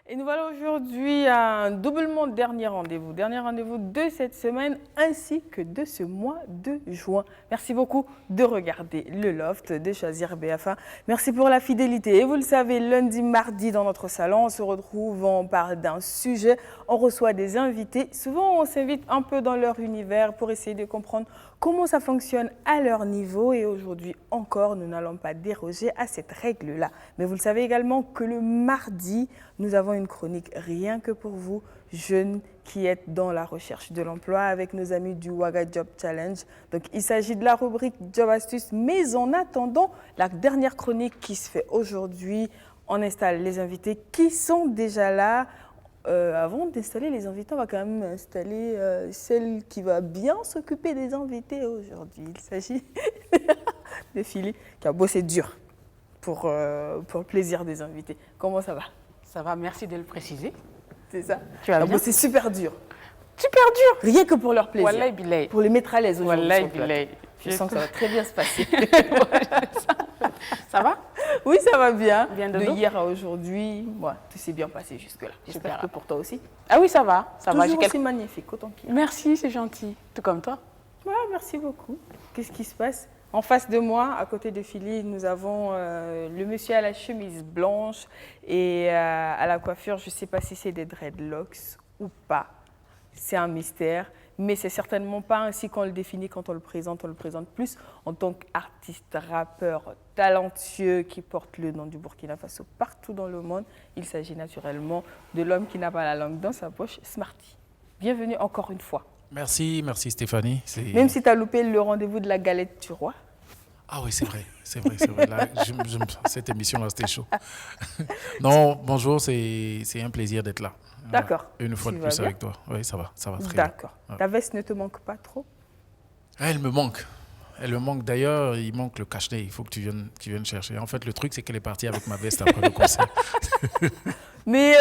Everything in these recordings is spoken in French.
Et nous voilà aujourd'hui à un doublement de dernier rendez-vous de cette semaine ainsi que de ce mois de juin. Merci beaucoup de regarder le Loft, de choisir BFA. Merci pour la fidélité. Et vous le savez, lundi, mardi dans notre salon, on se retrouve, on parle d'un sujet, on reçoit des invités. Souvent, on s'invite un peu dans leur univers pour essayer de comprendre comment ça fonctionne à leur niveau. Et aujourd'hui encore, nous n'allons pas déroger à cette règle-là. Mais vous le savez également que le mardi, nous avons une chronique rien que pour vous, jeunes qui êtes dans la recherche de l'emploi avec nos amis du Waga Job Challenge. Donc, il s'agit de la rubrique Job Astuces. Mais en attendant, la dernière chronique qui se fait aujourd'hui, on installe les invités qui sont déjà là. Avant d'installer les invités, on va quand même installer celle qui va bien s'occuper des invités aujourd'hui. Il s'agit de Philly qui a bossé dur pour le plaisir des invités. Comment ça va? Ça va, merci de le préciser. C'est ça. Tu vas bien? Bossé super dur. Super dur. Rien que pour leur plaisir. Wallahi billahi. Pour les mettre à l'aise aujourd'hui. Wallahi billahi. Je sens que ça va très bien se passer. Ça va? Oui, ça va bien. Bien de dodo? hier à aujourd'hui, tout s'est bien passé jusque-là. J'espère Super. que pour toi aussi. Ah oui, ça va. Ça va. Toujours aussi magnifique, autant qu'il y a. Merci, c'est gentil. Tout comme toi. Ouais, merci beaucoup. Qu'est-ce qui se passe? En face de moi, à côté de Philly, nous avons le monsieur à la chemise blanche et à la coiffure. Je ne sais pas si c'est des dreadlocks ou pas. C'est un mystère, mais c'est certainement pas ainsi qu'on le définit quand on le présente. On le présente plus en tant qu'artiste, rappeur, talentueux qui porte le nom du Burkina Faso partout dans le monde. Il s'agit naturellement de l'homme qui n'a pas la langue dans sa poche, Smarty. Bienvenue encore une fois. Merci Stéphanie. Même si tu as loupé le rendez-vous de la galette du roi. Ah oui, c'est vrai. Là, cette émission-là, c'était chaud. Non, bonjour, c'est un plaisir d'être là. D'accord. Une fois de plus avec toi. Oui, ça va très bien. D'accord. Ta veste ne te manque pas trop? Elle me manque. D'ailleurs, il manque le cache-nez. Il faut que tu viennes chercher. En fait, le truc, c'est qu'elle est partie avec ma veste après le concert. Mais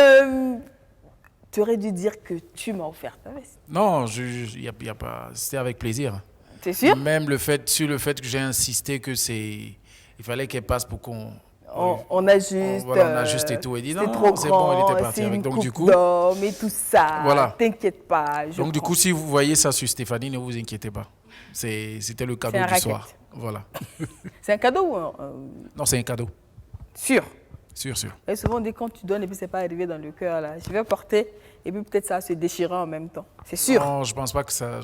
tu aurais dû dire que tu m'as offert ta veste. Non, y a pas. C'était avec plaisir. C'est sûr? Même sur le fait que j'ai insisté que il fallait qu'elle passe pour qu'on. On ajuste. On ajuste et tout. Elle dit non, c'est bon, elle était partie avec. Donc du coup, et tout ça. Voilà. T'inquiète pas. Donc du coup, si vous voyez ça sur Stéphanie, ne vous inquiétez pas. C'était le cadeau du soir. Voilà. C'est un cadeau ou Non, c'est un cadeau. Sûr. Sûr. Et souvent, dès quand tu donnes et puis c'est pas arrivé dans le cœur là, je vais porter et puis peut-être ça va se déchirer en même temps. C'est sûr. Non, je pense pas que ça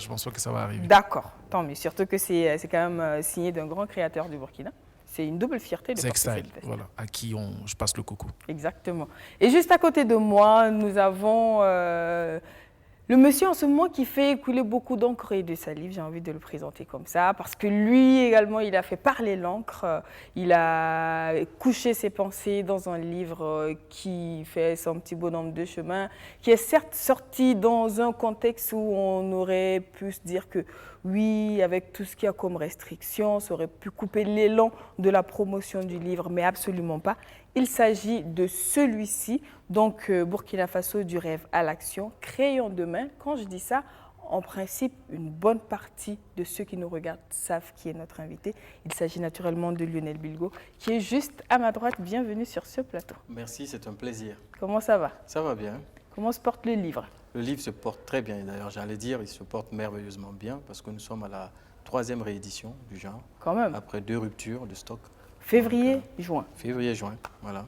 va arriver. D'accord. Tant mieux. Surtout que c'est quand même signé d'un grand créateur du Burkina. C'est une double fierté de porter cette veste. Voilà, à qui je passe le coucou. Exactement. Et juste à côté de moi, nous avons le monsieur en ce moment qui fait couler beaucoup d'encre et de salive. J'ai envie de le présenter comme ça parce que lui également, il a fait parler l'encre. Il a couché ses pensées dans un livre qui fait son petit bonhomme de chemin, qui est certes sorti dans un contexte où on aurait pu se dire que oui, avec tout ce qu'il y a comme restriction, ça aurait pu couper l'élan de la promotion du livre, mais absolument pas. Il s'agit de celui-ci, donc Burkina Faso du rêve à l'action, créons demain. Quand je dis ça, en principe, une bonne partie de ceux qui nous regardent savent qui est notre invité. Il s'agit naturellement de Lionel Bilgo, qui est juste à ma droite. Bienvenue sur ce plateau. Merci, c'est un plaisir. Comment ça va? Ça va bien. Comment se porte le livre? Le livre se porte très bien. D'ailleurs, j'allais dire, il se porte merveilleusement bien parce que nous sommes à la 3e réédition du genre. Quand même. Après 2 ruptures de stock. Février, juin. Février-juin, voilà.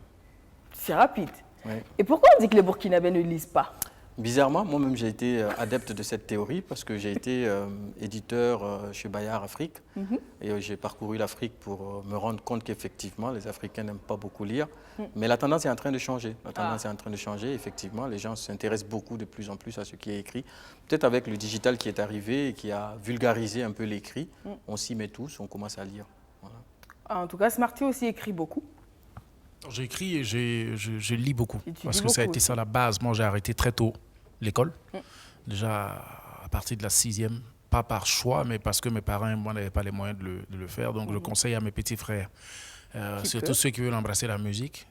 C'est rapide. Oui. Et pourquoi on dit que les Burkinabés ne lisent pas? Bizarrement, moi-même, j'ai été adepte de cette théorie parce que j'ai été éditeur chez Bayard Afrique. Et j'ai parcouru l'Afrique pour me rendre compte qu'effectivement, les Africains n'aiment pas beaucoup lire. Mais la tendance est en train de changer. Est en train de changer, effectivement. Les gens s'intéressent beaucoup de plus en plus à ce qui est écrit. Peut-être avec le digital qui est arrivé et qui a vulgarisé un peu l'écrit, on s'y met tous, on commence à lire. Voilà. En tout cas, Smarty aussi écrit beaucoup. J'écris et je lis beaucoup. Parce que beaucoup ça a été aussi. ça la base. Moi, j'ai arrêté très tôt l'école. Déjà à partir de la 6e, pas par choix, mais parce que mes parents et moi n'avaient pas les moyens de le faire. Donc, je conseille à mes petits frères, surtout ceux qui veulent embrasser la musique,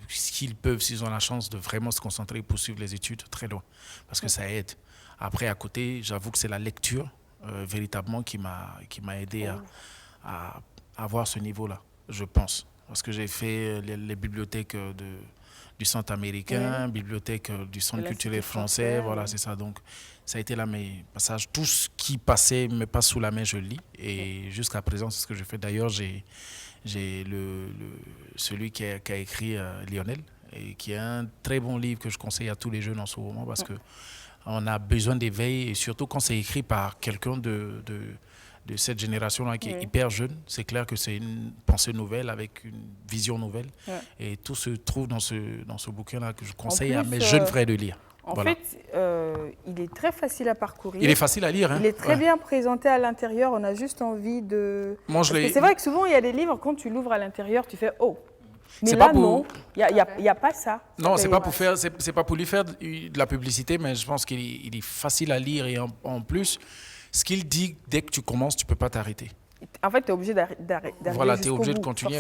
s'ils peuvent, s'ils ont la chance de vraiment se concentrer et poursuivre les études très loin. Parce que ça aide. Après, à côté, j'avoue que c'est la lecture, véritablement, qui m'a aidé à avoir ce niveau-là, je pense. Parce que j'ai fait les bibliothèques du Centre américain, bibliothèque du Centre culturel français. Voilà, c'est ça. Donc, ça a été là mes passages. Tout ce qui passait me passe sous la main, je le lis. Et jusqu'à présent, c'est ce que je fais. D'ailleurs, j'ai celui qui a écrit Lionel, et qui est un très bon livre que je conseille à tous les jeunes en ce moment parce que on a besoin d'éveil, et surtout quand c'est écrit par quelqu'un de cette génération-là qui est hyper jeune. C'est clair que c'est une pensée nouvelle avec une vision nouvelle. Et tout se trouve dans ce bouquin-là que je conseille à mes jeunes frères de lire. En fait, il est très facile à parcourir. Il est facile à lire. Hein. Il est très bien présenté à l'intérieur. On a juste envie de... C'est vrai que souvent, il y a des livres, quand tu l'ouvres à l'intérieur, tu fais « Oh !» Mais là, non, il n'y a pas ça. Non, c'est pas pour lui faire de la publicité, mais je pense qu'il est facile à lire. Et en plus, ce qu'il dit, dès que tu commences, tu ne peux pas t'arrêter. En fait, tu es obligé d'arriver. Voilà, tu es obligé de continuer.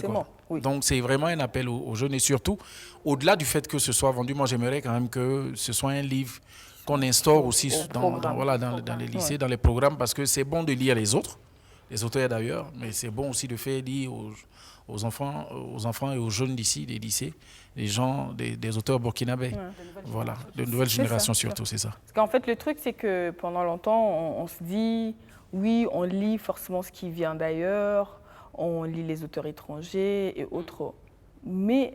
Oui. Donc, c'est vraiment un appel aux jeunes. Et surtout, au-delà du fait que ce soit vendu, moi, j'aimerais quand même que ce soit un livre qu'on instaure aussi dans les lycées, dans les programmes, parce que c'est bon de lire les autres, les auteurs d'ailleurs, mais c'est bon aussi de faire lire aux enfants et aux jeunes d'ici, des lycées, des auteurs burkinabés. Voilà, de nouvelles générations surtout, c'est ça. Parce qu'en fait, le truc, c'est que pendant longtemps, on se dit, oui, on lit forcément ce qui vient d'ailleurs, on lit les auteurs étrangers et autres. Mais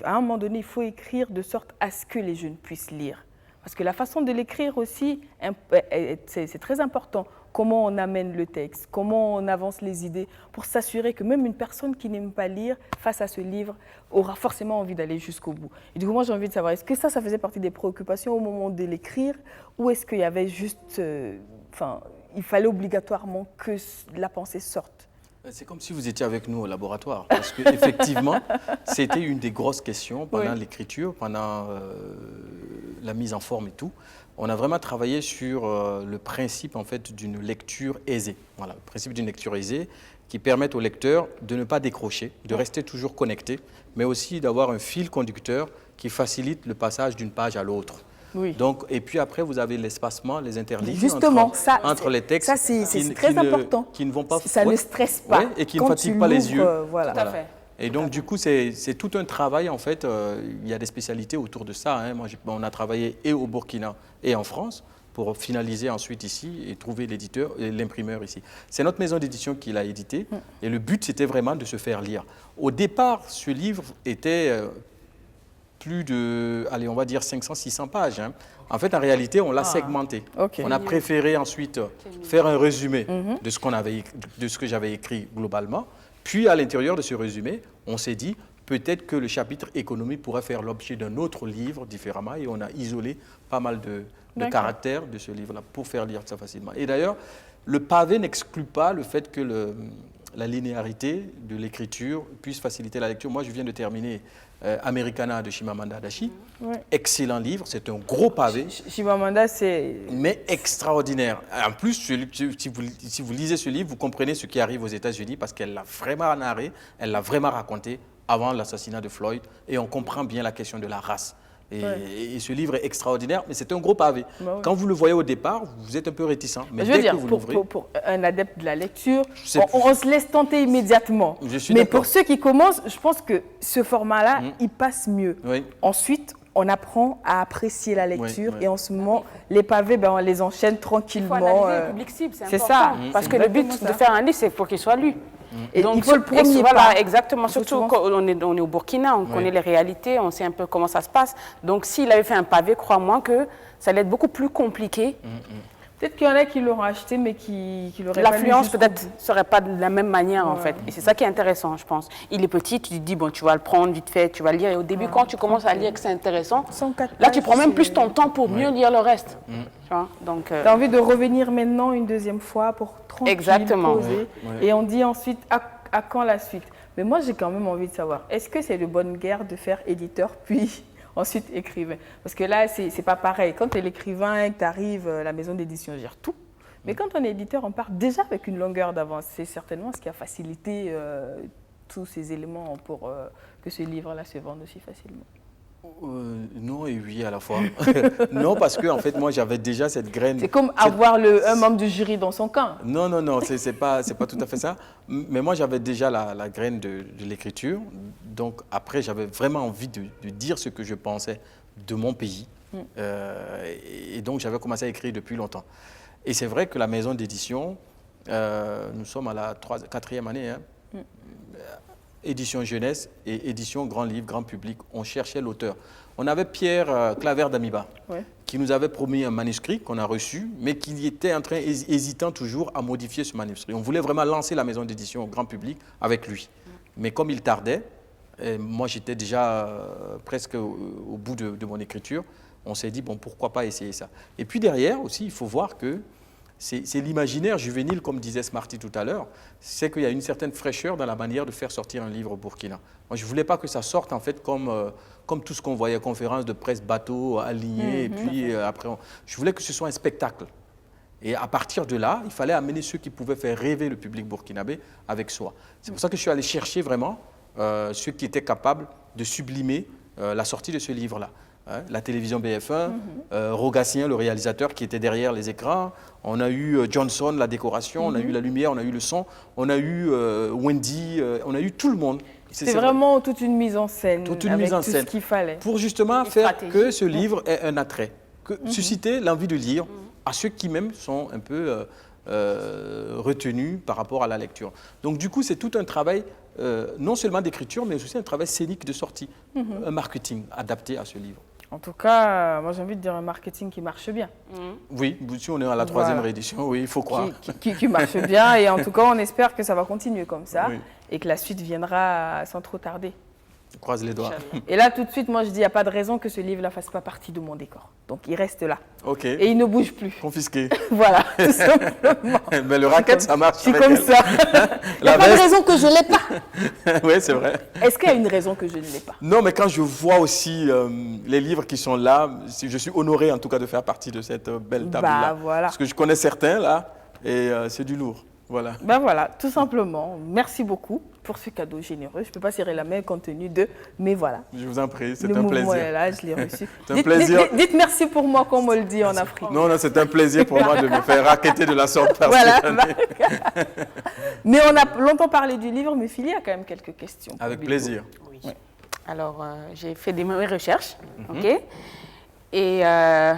à un moment donné, il faut écrire de sorte à ce que les jeunes puissent lire. Parce que la façon de l'écrire aussi, c'est très important. Comment on amène le texte, comment on avance les idées, pour s'assurer que même une personne qui n'aime pas lire, face à ce livre, aura forcément envie d'aller jusqu'au bout. Et du coup, moi, j'ai envie de savoir, est-ce que ça faisait partie des préoccupations au moment de l'écrire, ou est-ce qu'il y avait juste... il fallait obligatoirement que la pensée sorte? C'est comme si vous étiez avec nous au laboratoire, parce qu'effectivement, c'était une des grosses questions pendant l'écriture, pendant la mise en forme et tout. On a vraiment travaillé sur le principe en fait, d'une lecture aisée. Voilà, le principe d'une lecture aisée qui permet au lecteur de ne pas décrocher, de rester toujours connecté, mais aussi d'avoir un fil conducteur qui facilite le passage d'une page à l'autre. Oui. Donc, et puis après, vous avez l'espacement, les interlignes entre les textes. Ça, c'est très important. Qui ne vont pas... Ça ne stresse pas. Et qui ne fatiguent pas les yeux. Voilà. Tout à fait. Et donc, du coup, c'est tout un travail, en fait. Il y a des spécialités autour de ça. Hein. Moi, on a travaillé et au Burkina et en France pour finaliser ensuite ici et trouver l'éditeur et l'imprimeur ici. C'est notre maison d'édition qui l'a édité. Et le but, c'était vraiment de se faire lire. Au départ, ce livre était... plus de, allez, on va dire 500-600 pages. Hein. En fait, en réalité, on l'a segmenté. Okay. On a préféré ensuite faire un résumé de ce que j'avais écrit globalement. Puis, à l'intérieur de ce résumé, on s'est dit peut-être que le chapitre économie pourrait faire l'objet d'un autre livre différemment. Et on a isolé pas mal de caractères de ce livre-là pour faire lire ça facilement. Et d'ailleurs, le pavé n'exclut pas le fait que la linéarité de l'écriture puisse faciliter la lecture. Moi, je viens de terminer Americana de Chimamanda Adichie. Excellent livre, c'est un gros pavé. Chimamanda, c'est... Mais extraordinaire. En plus, si vous lisez ce livre, vous comprenez ce qui arrive aux États-Unis parce qu'elle l'a vraiment narré, elle l'a vraiment raconté avant l'assassinat de Floyd et on comprend bien la question de la race. Et ce livre est extraordinaire, mais c'est un gros pavé. Quand vous le voyez au départ, vous êtes un peu réticent. Mais dès que vous l'ouvrez... Pour un adepte de la lecture, on se laisse tenter immédiatement. Mais pour ceux qui commencent, je pense que ce format-là, il passe mieux. Ensuite, on apprend à apprécier la lecture et en ce moment, les pavés, on les enchaîne tranquillement. Il faut analyser le public cible, c'est important. Parce que le but de faire un livre, c'est pour qu'il soit lu. Et donc, il faut le premier pas. Exactement. Surtout quand on est au Burkina, on connaît les réalités, on sait un peu comment ça se passe. Donc, s'il avait fait un pavé, crois-moi que ça allait être beaucoup plus compliqué. Peut-être qu'il y en a qui l'auront acheté, mais qui l'auraient pas lu. L'affluence, peut-être, ne serait pas de la même manière, en fait. Et c'est ça qui est intéressant, je pense. Il est petit, tu te dis, bon, tu vas le prendre vite fait, tu vas le lire. Et au début, quand tu commences à lire que c'est intéressant, là, tu prends même plus ton temps pour mieux lire le reste. Tu as envie de revenir maintenant une deuxième fois pour tranquille, poser. Et on dit ensuite, à quand la suite? Mais moi, j'ai quand même envie de savoir, est-ce que c'est de bonne guerre de faire éditeur, puis ensuite écrivain? Parce que là, c'est pas pareil. Quand tu es l'écrivain et que tu arrives, la maison d'édition gère tout. Mais quand on est éditeur, on part déjà avec une longueur d'avance. C'est certainement ce qui a facilité tous ces éléments pour que ce livre-là se vende aussi facilement. Non et oui à la fois. Non, parce que en fait, moi, j'avais déjà cette graine. C'est comme avoir un membre du jury dans son camp. Non, non, non, c'est pas tout à fait ça. Mais moi, j'avais déjà la graine de l'écriture. Donc après, j'avais vraiment envie de dire ce que je pensais de mon pays. Et donc, j'avais commencé à écrire depuis longtemps. Et c'est vrai que la maison d'édition, nous sommes à la 4e année, hein, édition jeunesse et édition grand livre, grand public, on cherchait l'auteur. On avait Pierre Claver d'Amiba qui nous avait promis un manuscrit qu'on a reçu, mais qui était en train, hésitant toujours à modifier ce manuscrit. On voulait vraiment lancer la maison d'édition au grand public avec lui. Mais comme il tardait, et moi j'étais déjà presque au bout de mon écriture, on s'est dit, bon, pourquoi pas essayer ça. Et puis derrière aussi, il faut voir que c'est l'imaginaire juvénile, comme disait Smarty tout à l'heure, c'est qu'il y a une certaine fraîcheur dans la manière de faire sortir un livre au Burkina. Moi, je ne voulais pas que ça sorte en fait comme tout ce qu'on voyait, conférences de presse, bateaux alignés, et puis après, je voulais que ce soit un spectacle. Et à partir de là, il fallait amener ceux qui pouvaient faire rêver le public burkinabé avec soi. C'est pour ça que je suis allé chercher vraiment ceux qui étaient capables de sublimer la sortie de ce livre-là. La télévision BF1, Rogatien, le réalisateur qui était derrière les écrans, on a eu Johnson, la décoration, on a eu la lumière, on a eu le son, on a eu Wendy, on a eu tout le monde. C'est vraiment toute une mise en scène, toute une avec mise en tout scène, ce qu'il fallait. pour justement faire que ce livre ait un attrait, susciter l'envie de lire à ceux qui même sont un peu retenus par rapport à la lecture. Donc du coup, c'est tout un travail, non seulement d'écriture, mais aussi un travail scénique de sortie, un marketing adapté à ce livre. En tout cas, moi j'ai envie de dire un marketing qui marche bien. Oui, si on est à la 3e réédition, oui, il faut croire. Qui marche bien, et en tout cas on espère que ça va continuer comme ça, et que la suite viendra sans trop tarder. Je croise les doigts. Et là tout de suite, moi je dis, il n'y a pas de raison que ce livre-là ne fasse pas partie de mon décor. Donc il reste là. Ok. Et il ne bouge plus. Confisqué. Voilà, tout simplement. Mais le racket, ça marche. C'est comme ça. Il n'y a pas de raison que je ne l'ai pas. Oui, c'est vrai. Est-ce qu'il y a une raison que je ne l'ai pas? Non, mais quand je vois aussi les livres qui sont là, je suis honoré en tout cas de faire partie de cette belle table-là. Voilà. Parce que je connais certains là, et c'est du lourd. Voilà. Ben voilà, tout simplement. Merci beaucoup pour ce cadeau généreux. Je ne peux pas serrer la main compte tenu de... Mais voilà. Je vous en prie, c'est le un mouvement plaisir. est là, je l'ai reçu. C'est un plaisir. Dites merci pour moi, comme on le dit en Afrique. Non, non, c'est un plaisir pour moi de me faire racketter de la sorte. Voilà. Mais on a longtemps parlé du livre, mais Philly a quand même quelques questions. Avec plaisir. Oui. Alors, j'ai fait mes recherches, ok. Et il y a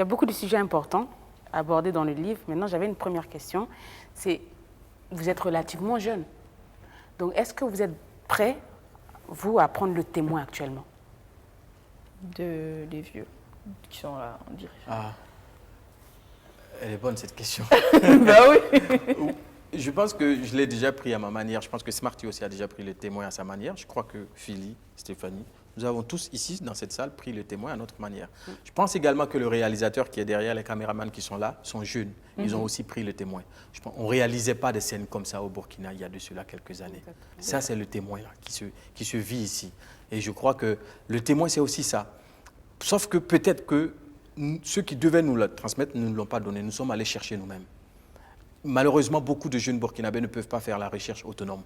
beaucoup de sujets importants abordés dans le livre. Maintenant, j'avais une première question. C'est, vous êtes relativement jeune. Donc, est-ce que vous êtes prêt, vous, à prendre le témoin actuellement? Des vieux qui sont là, on dirait. Ah, elle est bonne cette question. Bah oui. Je pense que je l'ai déjà pris à ma manière. Je pense que Smarty aussi a déjà pris le témoin à sa manière. Je crois que Philly, Stéphanie, nous avons tous ici, dans cette salle, pris le témoin à notre manière. Je pense également que le réalisateur qui est derrière, les caméramans qui sont là, sont jeunes. Ils ont aussi pris le témoin. On ne réalisait pas des scènes comme ça au Burkina il y a de cela quelques années. Ça, c'est le témoin là, qui se vit ici. Et je crois que le témoin, c'est aussi ça. Sauf que peut-être que ceux qui devaient nous le transmettre ne nous l'ont pas donné. Nous sommes allés chercher nous-mêmes. Malheureusement, beaucoup de jeunes burkinabés ne peuvent pas faire la recherche autonome.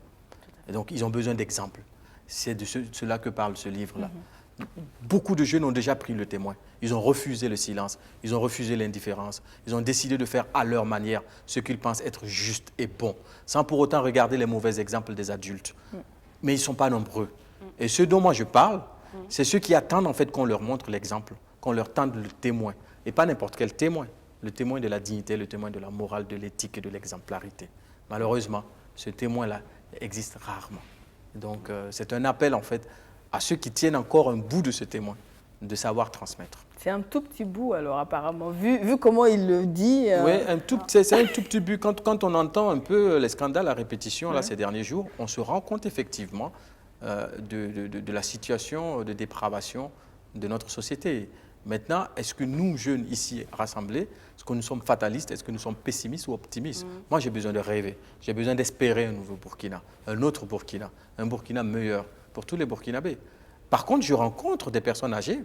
Et donc, ils ont besoin d'exemples. C'est de cela que parle ce livre-là. Beaucoup de jeunes ont déjà pris le témoin. Ils ont refusé le silence, ils ont refusé l'indifférence. Ils ont décidé de faire à leur manière ce qu'ils pensent être juste et bon, sans pour autant regarder les mauvais exemples des adultes. Mais ils ne sont pas nombreux. Et ceux dont moi je parle, c'est ceux qui attendent en fait qu'on leur montre l'exemple, qu'on leur tende le témoin. Et pas n'importe quel témoin. Le témoin de la dignité, le témoin de la morale, de l'éthique et de l'exemplarité. Malheureusement, ce témoin-là existe rarement. Donc, c'est un appel, en fait, à ceux qui tiennent encore un bout de ce témoin, de savoir transmettre. C'est un tout petit bout, alors, apparemment, vu comment il le dit. Oui, c'est un tout petit bout. Quand on entend un peu les scandales à répétition, là, ces derniers jours, on se rend compte, effectivement, de la situation de dépravation de notre société. Maintenant, est-ce que nous, jeunes, ici, rassemblés, est-ce que nous sommes fatalistes, est-ce que nous sommes pessimistes ou optimistes? Moi, j'ai besoin de rêver, j'ai besoin d'espérer un nouveau Burkina, un autre Burkina, un Burkina meilleur pour tous les Burkinabés. Par contre, je rencontre des personnes âgées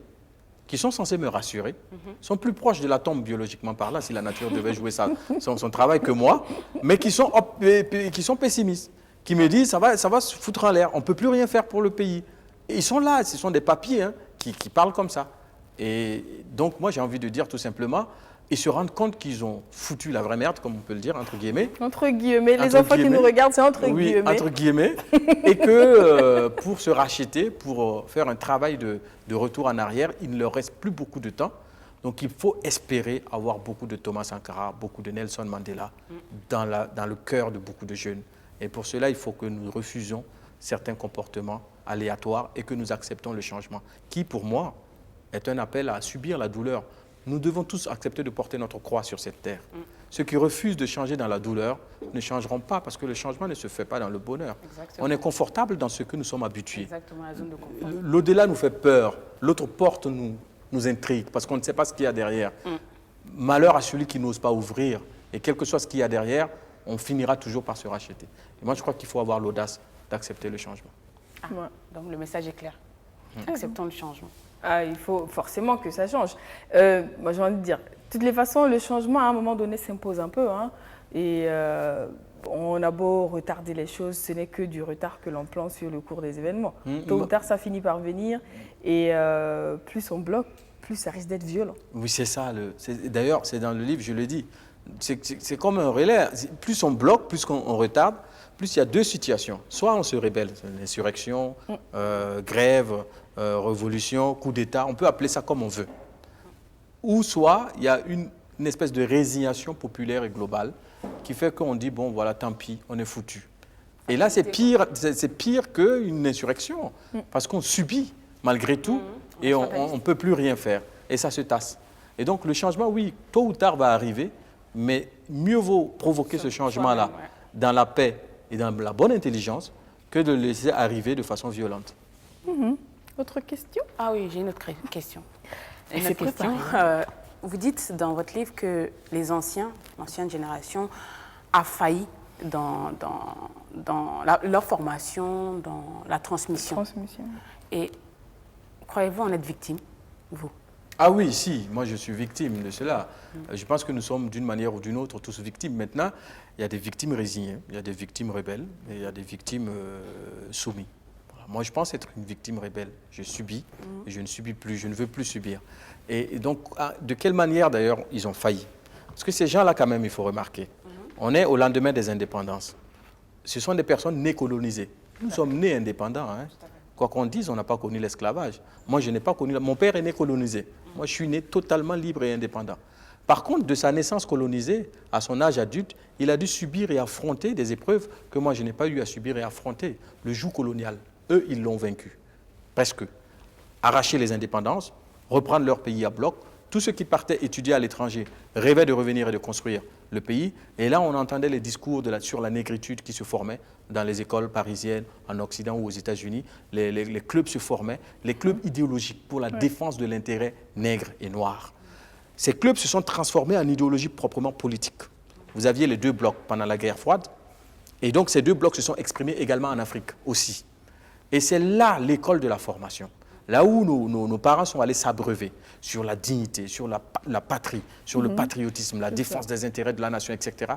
qui sont censées me rassurer, sont plus proches de la tombe biologiquement par là, si la nature devait jouer son travail que moi, mais qui sont pessimistes, qui me disent ça va se foutre en l'air, on ne peut plus rien faire pour le pays. Et ils sont là, ce sont des papiers, hein. qui parlent comme ça. Et donc, moi, j'ai envie de dire tout simplement, ils se rendent compte qu'ils ont foutu la vraie merde, comme on peut le dire, entre guillemets. Entre guillemets, les enfants qui nous regardent, c'est entre guillemets. Oui, entre guillemets. Et que pour se racheter, pour faire un travail de retour en arrière, il ne leur reste plus beaucoup de temps. Donc, il faut espérer avoir beaucoup de Thomas Sankara, beaucoup de Nelson Mandela dans le cœur de beaucoup de jeunes. Et pour cela, il faut que nous refusions certains comportements aléatoires et que nous acceptons le changement, qui, pour moi, est un appel à subir la douleur. Nous devons tous accepter de porter notre croix sur cette terre. Ceux qui refusent de changer dans la douleur ne changeront pas parce que le changement ne se fait pas dans le bonheur. Exactement. On est confortable dans ce que nous sommes habitués. Exactement, la zone de confort. L'au-delà nous fait peur, l'autre porte nous intrigue parce qu'on ne sait pas ce qu'il y a derrière. Malheur à celui qui n'ose pas ouvrir. Et quel que soit ce qu'il y a derrière, on finira toujours par se racheter. Et moi, je crois qu'il faut avoir l'audace d'accepter le changement. Donc le message est clair. Acceptons le changement. Il faut forcément que ça change. Moi, j'ai envie de dire, de toutes les façons, le changement, à un moment donné, s'impose un peu. Hein, et on a beau retarder les choses, ce n'est que du retard que l'on plante sur le cours des événements. Tôt ou tard, ça finit par venir. Et plus on bloque, plus ça risque d'être violent. Oui, c'est ça. D'ailleurs, c'est dans le livre, je le dis. C'est comme un relais. Plus on bloque, plus on retarde, plus il y a deux situations. Soit on se rébelle, insurrection, grève, révolution, coup d'État, on peut appeler ça comme on veut. Ou soit il y a une espèce de résignation populaire et globale qui fait qu'on dit, bon voilà, tant pis, on est foutu. Et là, c'est pire qu'une insurrection, parce qu'on subit malgré tout et on ne peut plus rien faire. Et ça se tasse. Et donc le changement, oui, tôt ou tard va arriver, mais mieux vaut provoquer ce changement-là dans la paix et dans la bonne intelligence que de le laisser arriver de façon violente. Autre question? Ah oui, j'ai une autre question. Vous dites dans votre livre que l'ancienne génération a failli dans leur formation, dans la transmission. Et croyez-vous en être victime, vous? Ah oui, si, moi je suis victime de cela. Je pense que nous sommes d'une manière ou d'une autre tous victimes. Maintenant, il y a des victimes résignées, il y a des victimes rebelles et il y a des victimes soumises. Voilà. Moi je pense être une victime rebelle. Je subis et je ne subis plus, je ne veux plus subir. Et donc, de quelle manière d'ailleurs ils ont failli? Parce que ces gens-là quand même, il faut remarquer, on est au lendemain des indépendances. Ce sont des personnes nées colonisées. Nous sommes nés indépendants. Hein. Quoi qu'on dise, on n'a pas connu l'esclavage. Moi, je n'ai pas connu... Mon père est né colonisé. Moi, je suis né totalement libre et indépendant. Par contre, de sa naissance colonisée à son âge adulte, il a dû subir et affronter des épreuves que moi, je n'ai pas eu à subir et affronter. Le joug colonial, eux, ils l'ont vaincu. Presque. Arracher les indépendances, reprendre leur pays à bloc. Tous ceux qui partaient étudier à l'étranger rêvaient de revenir et de construire le pays. Et là, on entendait les discours sur la négritude qui se formaient dans les écoles parisiennes, en Occident ou aux États-Unis. Les clubs se formaient, les clubs idéologiques pour la défense de l'intérêt nègre et noir. Ces clubs se sont transformés en idéologie proprement politique. Vous aviez les deux blocs pendant la guerre froide, et donc ces deux blocs se sont exprimés également en Afrique aussi. Et c'est là l'école de la formation. Là où nos parents sont allés s'abreuver sur la dignité, sur la patrie, sur le patriotisme, la défense des intérêts de la nation, etc.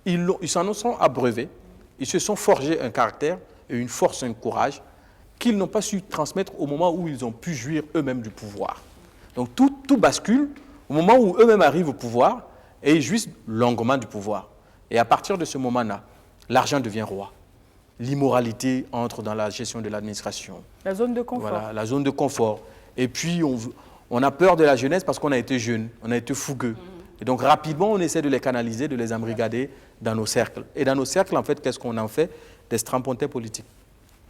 Ils s'en sont abreuvés, ils se sont forgés un caractère et une force, un courage qu'ils n'ont pas su transmettre au moment où ils ont pu jouir eux-mêmes du pouvoir. Donc tout bascule au moment où eux-mêmes arrivent au pouvoir et ils jouissent longuement du pouvoir. Et à partir de ce moment-là, l'argent devient roi. L'immoralité entre dans la gestion de l'administration. La zone de confort. Voilà, la zone de confort. Et puis, on a peur de la jeunesse parce qu'on a été jeune, on a été fougueux. Et donc, rapidement, on essaie de les canaliser, de les embrigader dans nos cercles. Et dans nos cercles, en fait, qu'est-ce qu'on en fait? Des strapontins politiques,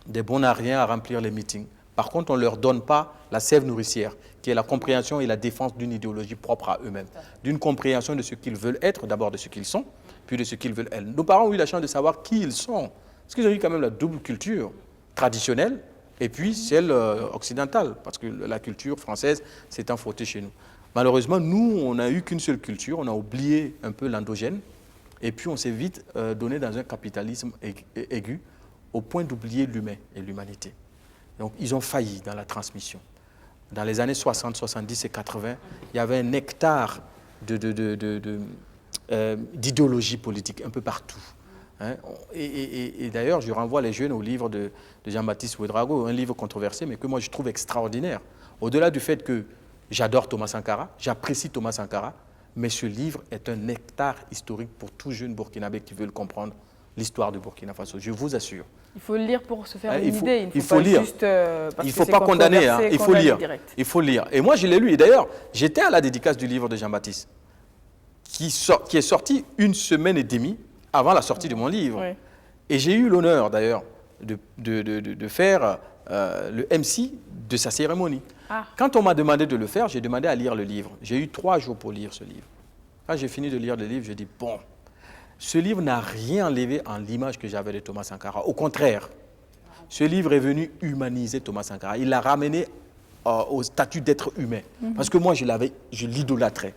des bons à rien à remplir les meetings. Par contre, on ne leur donne pas la sève nourricière, qui est la compréhension et la défense d'une idéologie propre à eux-mêmes, d'une compréhension de ce qu'ils veulent être, d'abord de ce qu'ils sont, puis de ce qu'ils veulent être. Nos parents ont eu la chance de savoir qui ils sont. Parce qu'ils ont eu quand même la double culture traditionnelle et puis celle occidentale, parce que la culture française s'est enfrottée chez nous. Malheureusement, nous, on n'a eu qu'une seule culture, on a oublié un peu l'endogène, et puis on s'est vite donné dans un capitalisme aigu, au point d'oublier l'humain et l'humanité. Donc, ils ont failli dans la transmission. Dans les années 60, 70 et 80, il y avait un nectar d'idéologie politique un peu partout. Hein. Et d'ailleurs, je renvoie les jeunes au livre de Jean-Baptiste Ouédraogo, un livre controversé, mais que moi je trouve extraordinaire. Au-delà du fait que j'adore Thomas Sankara, j'apprécie Thomas Sankara, mais ce livre est un nectar historique pour tout jeune Burkinabé qui veut comprendre l'histoire du Burkina Faso, je vous assure. Il faut le lire pour se faire une idée, il faut pas lire. Juste, il ne faut pas condamner, hein. Il faut lire. Direct. Il faut lire. Et moi, je l'ai lu. Et d'ailleurs, j'étais à la dédicace du livre de Jean-Baptiste, qui est sorti 1 semaine et demie avant la sortie de mon livre. Oui. Et j'ai eu l'honneur, d'ailleurs, de faire le MC de sa cérémonie. Ah. Quand on m'a demandé de le faire, j'ai demandé à lire le livre. J'ai eu 3 jours pour lire ce livre. Quand j'ai fini de lire le livre, j'ai dit, bon, ce livre n'a rien enlevé en l'image que j'avais de Thomas Sankara. Au contraire, ce livre est venu humaniser Thomas Sankara. Il l'a ramené au statut d'être humain. Parce que moi, je l'idolâtrais.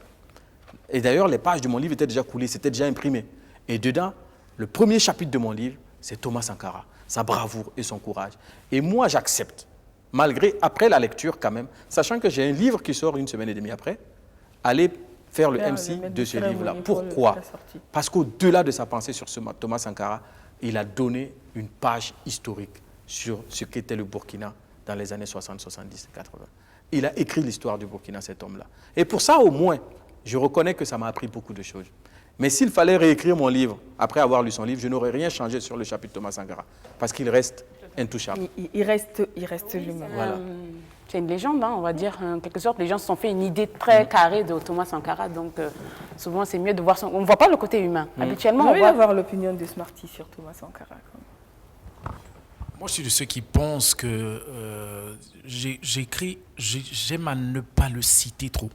Et d'ailleurs, les pages de mon livre étaient déjà coulées, c'était déjà imprimé. Et dedans, le premier chapitre de mon livre, c'est Thomas Sankara, sa bravoure et son courage. Et moi, j'accepte, après la lecture quand même, sachant que j'ai un livre qui sort 1 semaine et demie après, aller faire le MC de ce livre-là. Pourquoi? Parce qu'au-delà de sa pensée sur Thomas Sankara, il a donné une page historique sur ce qu'était le Burkina dans les années 60, 70, 80. Il a écrit l'histoire du Burkina, cet homme-là. Et pour ça, au moins, je reconnais que ça m'a appris beaucoup de choses. Mais s'il fallait réécrire mon livre, après avoir lu son livre, je n'aurais rien changé sur le chapitre Thomas Sankara, parce qu'il reste intouchable. Il reste lui-même. Voilà. C'est une légende, hein, on va dire, en quelque sorte. Les gens se sont fait une idée très carrée de Thomas Sankara, donc souvent c'est mieux de voir son... On ne voit pas le côté humain. Habituellement, on va avoir l'opinion de Smarty sur Thomas Sankara. Moi, je suis de ceux qui pensent que j'aime à ne pas le citer trop.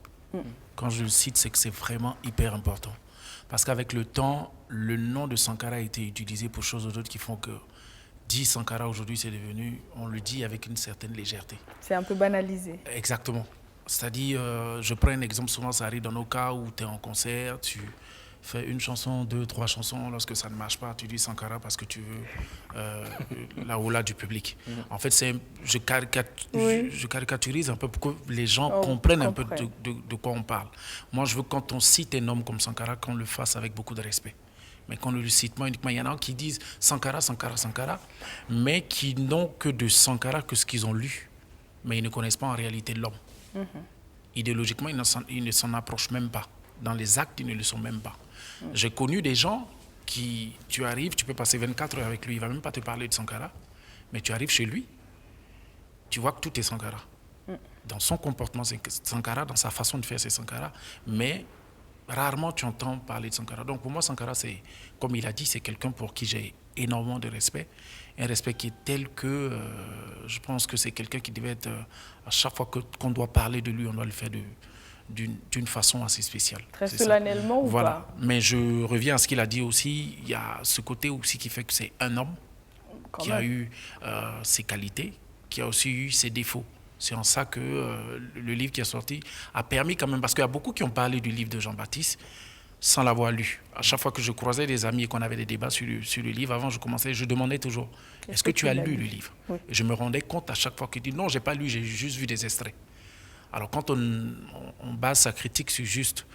Quand je le cite, c'est que c'est vraiment hyper important. Parce qu'avec le temps, le nom de Sankara a été utilisé pour choses d'autres qui font que dit Sankara aujourd'hui, c'est devenu, on le dit avec une certaine légèreté. C'est un peu banalisé. Exactement. C'est-à-dire, je prends un exemple, souvent ça arrive dans nos cas où tu es en concert, tu fais 1 chanson, 2, 3 chansons, lorsque ça ne marche pas, tu dis Sankara parce que tu veux la oula du public. En fait, je caricaturise un peu pour que les gens comprennent un peu de quoi on parle. Moi, je veux quand on cite un homme comme Sankara, qu'on le fasse avec beaucoup de respect. Mais qu'on ne le cite pas uniquement. Il y en a qui disent Sankara, Sankara, Sankara, mais qui n'ont que de Sankara que ce qu'ils ont lu. Mais ils ne connaissent pas en réalité l'homme. Idéologiquement, ils ne s'en approchent même pas. Dans les actes, ils ne le sont même pas. J'ai connu des gens qui, tu arrives, tu peux passer 24 heures avec lui, il ne va même pas te parler de Sankara, mais tu arrives chez lui, tu vois que tout est Sankara. Dans son comportement, c'est Sankara, dans sa façon de faire, c'est Sankara, mais rarement tu entends parler de Sankara. Donc pour moi, Sankara, c'est, comme il a dit, c'est quelqu'un pour qui j'ai énormément de respect. Un respect qui est tel que je pense que c'est quelqu'un qui devait être, à chaque fois qu'on doit parler de lui, on doit le faire d'une façon assez spéciale. Très solennellement ou voilà. pas? Mais je reviens à ce qu'il a dit aussi, il y a ce côté aussi qui fait que c'est un homme qui a eu ses qualités, qui a aussi eu ses défauts. C'est en ça que le livre qui est sorti a permis quand même, parce qu'il y a beaucoup qui ont parlé du livre de Jean-Baptiste sans l'avoir lu. À chaque fois que je croisais des amis et qu'on avait des débats sur le livre, avant je demandais toujours, est-ce que tu as lu le livre? Oui. Et je me rendais compte à chaque fois qu'il dit, non, je n'ai pas lu, j'ai juste vu des extraits. Alors quand on base sa critique sur juste